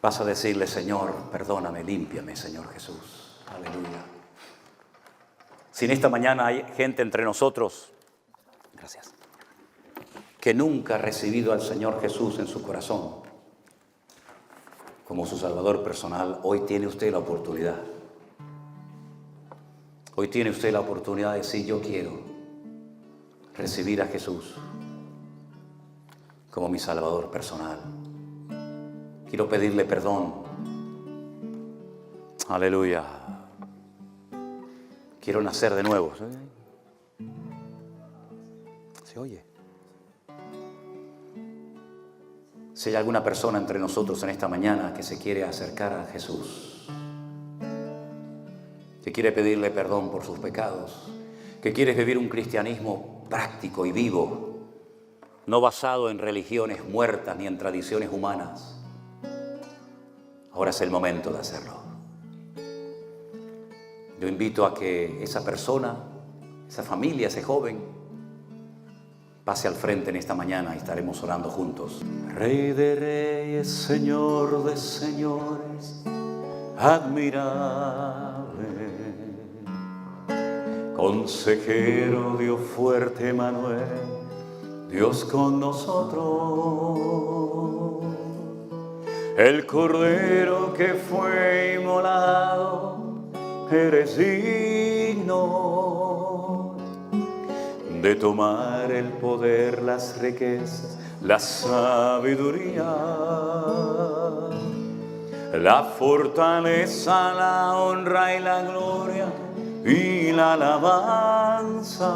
Speaker 2: ¿Vas a decirle, Señor, perdóname, límpiame, Señor Jesús? Aleluya. Si en esta mañana hay gente entre nosotros, gracias, que nunca ha recibido al Señor Jesús en su corazón como su Salvador personal, hoy tiene usted la oportunidad. Hoy tiene usted la oportunidad de decir, yo quiero recibir a Jesús como mi Salvador personal. Quiero pedirle perdón. Aleluya. Quiero nacer de nuevo. ¿Se oye? Si hay alguna persona entre nosotros en esta mañana que se quiere acercar a Jesús, que quiere pedirle perdón por sus pecados, que quiere vivir un cristianismo práctico y vivo, no basado en religiones muertas ni en tradiciones humanas, ahora es el momento de hacerlo. Yo invito a que esa persona, esa familia, ese joven, pase al frente en esta mañana y estaremos orando juntos. Rey de reyes, Señor de señores, admirable, consejero, Dios fuerte, Manuel, Dios con nosotros, el Cordero que fue inmolado, eres digno de tomar el poder, las riquezas, la sabiduría, la fortaleza, la honra y la gloria y la alabanza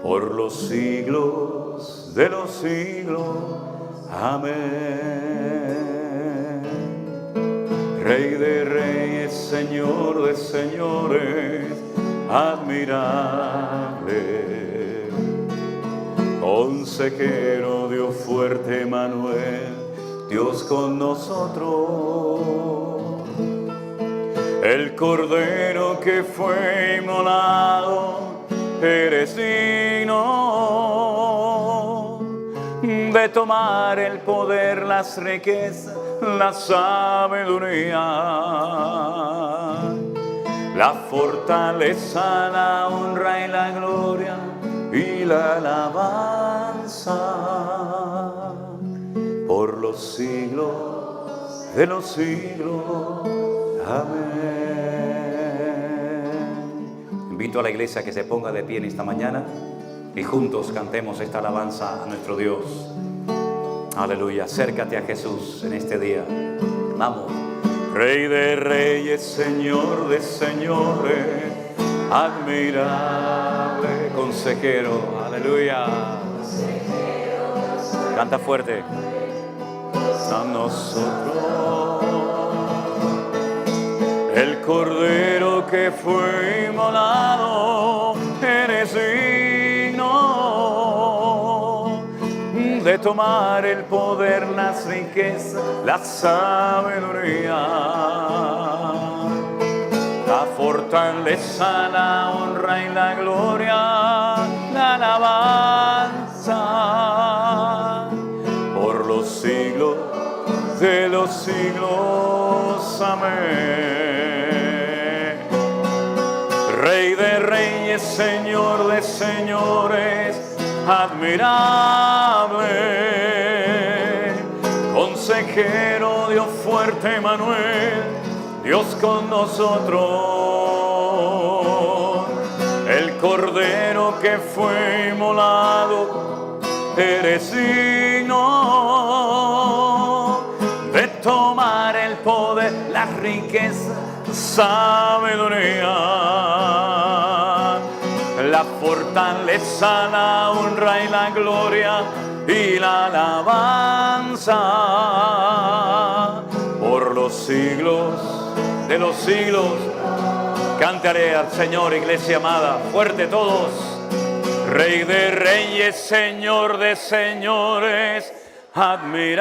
Speaker 2: por los siglos de los siglos. Amén. Rey de reyes, Señor de señores, admirable, consejero, Dios fuerte, Manuel, Dios con nosotros, el Cordero que fue inmolado, eres digno de tomar el poder, las riquezas, la sabiduría, la fortaleza, la honra y la gloria y la alabanza por los siglos de los siglos. Amén. Invito a la iglesia a que se ponga de pie en esta mañana y juntos cantemos esta alabanza a nuestro Dios. Aleluya. Acércate a Jesús en este día. Vamos. Rey de reyes, Señor de señores, admirable, consejero, aleluya. Canta fuerte. A nosotros, el Cordero que fue inmolado, eres digno de tomar el poder, las riquezas, la sabiduría, la fortaleza, la honra y la gloria, la alabanza por los siglos de los siglos. Amén. Rey de reyes, Señor de señores, admirable, consejero, Dios fuerte, Manuel, Dios con nosotros, el Cordero que fue inmolado, eres digno de tomar el poder, la riqueza, sabiduría, la
Speaker 1: la fortaleza, la honra y la gloria y la alabanza por los siglos de los siglos. Cantaré al Señor, iglesia amada, fuerte todos. Rey de reyes, Señor de señores, admirable.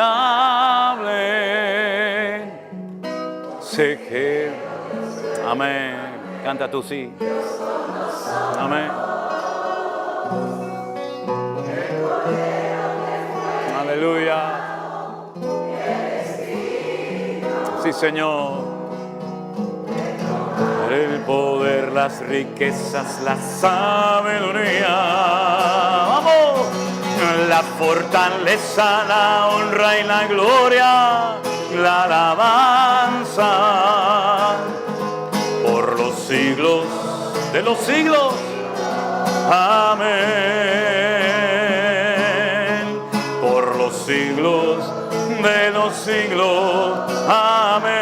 Speaker 1: Sé que... Amén. Canta tú, sí. Amén. Aleluya. Sí, Señor. El poder, las riquezas, la sabiduría. ¡Vamos! La fortaleza, la honra y la gloria, la alabanza por los siglos de los siglos. Amén. Por los siglos de los siglos. Amén.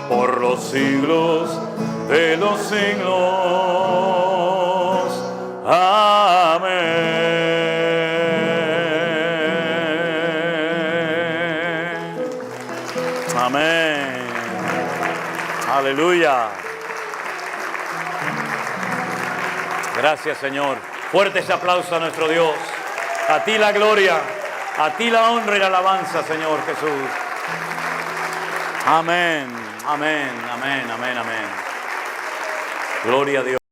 Speaker 1: Por los siglos de los siglos. Amén. Amén. Aleluya. Gracias, Señor. Fuerte ese aplauso a nuestro Dios. A ti la gloria, a ti la honra y la alabanza, Señor Jesús. Amén, amén, amén, amén, amén. Gloria a Dios.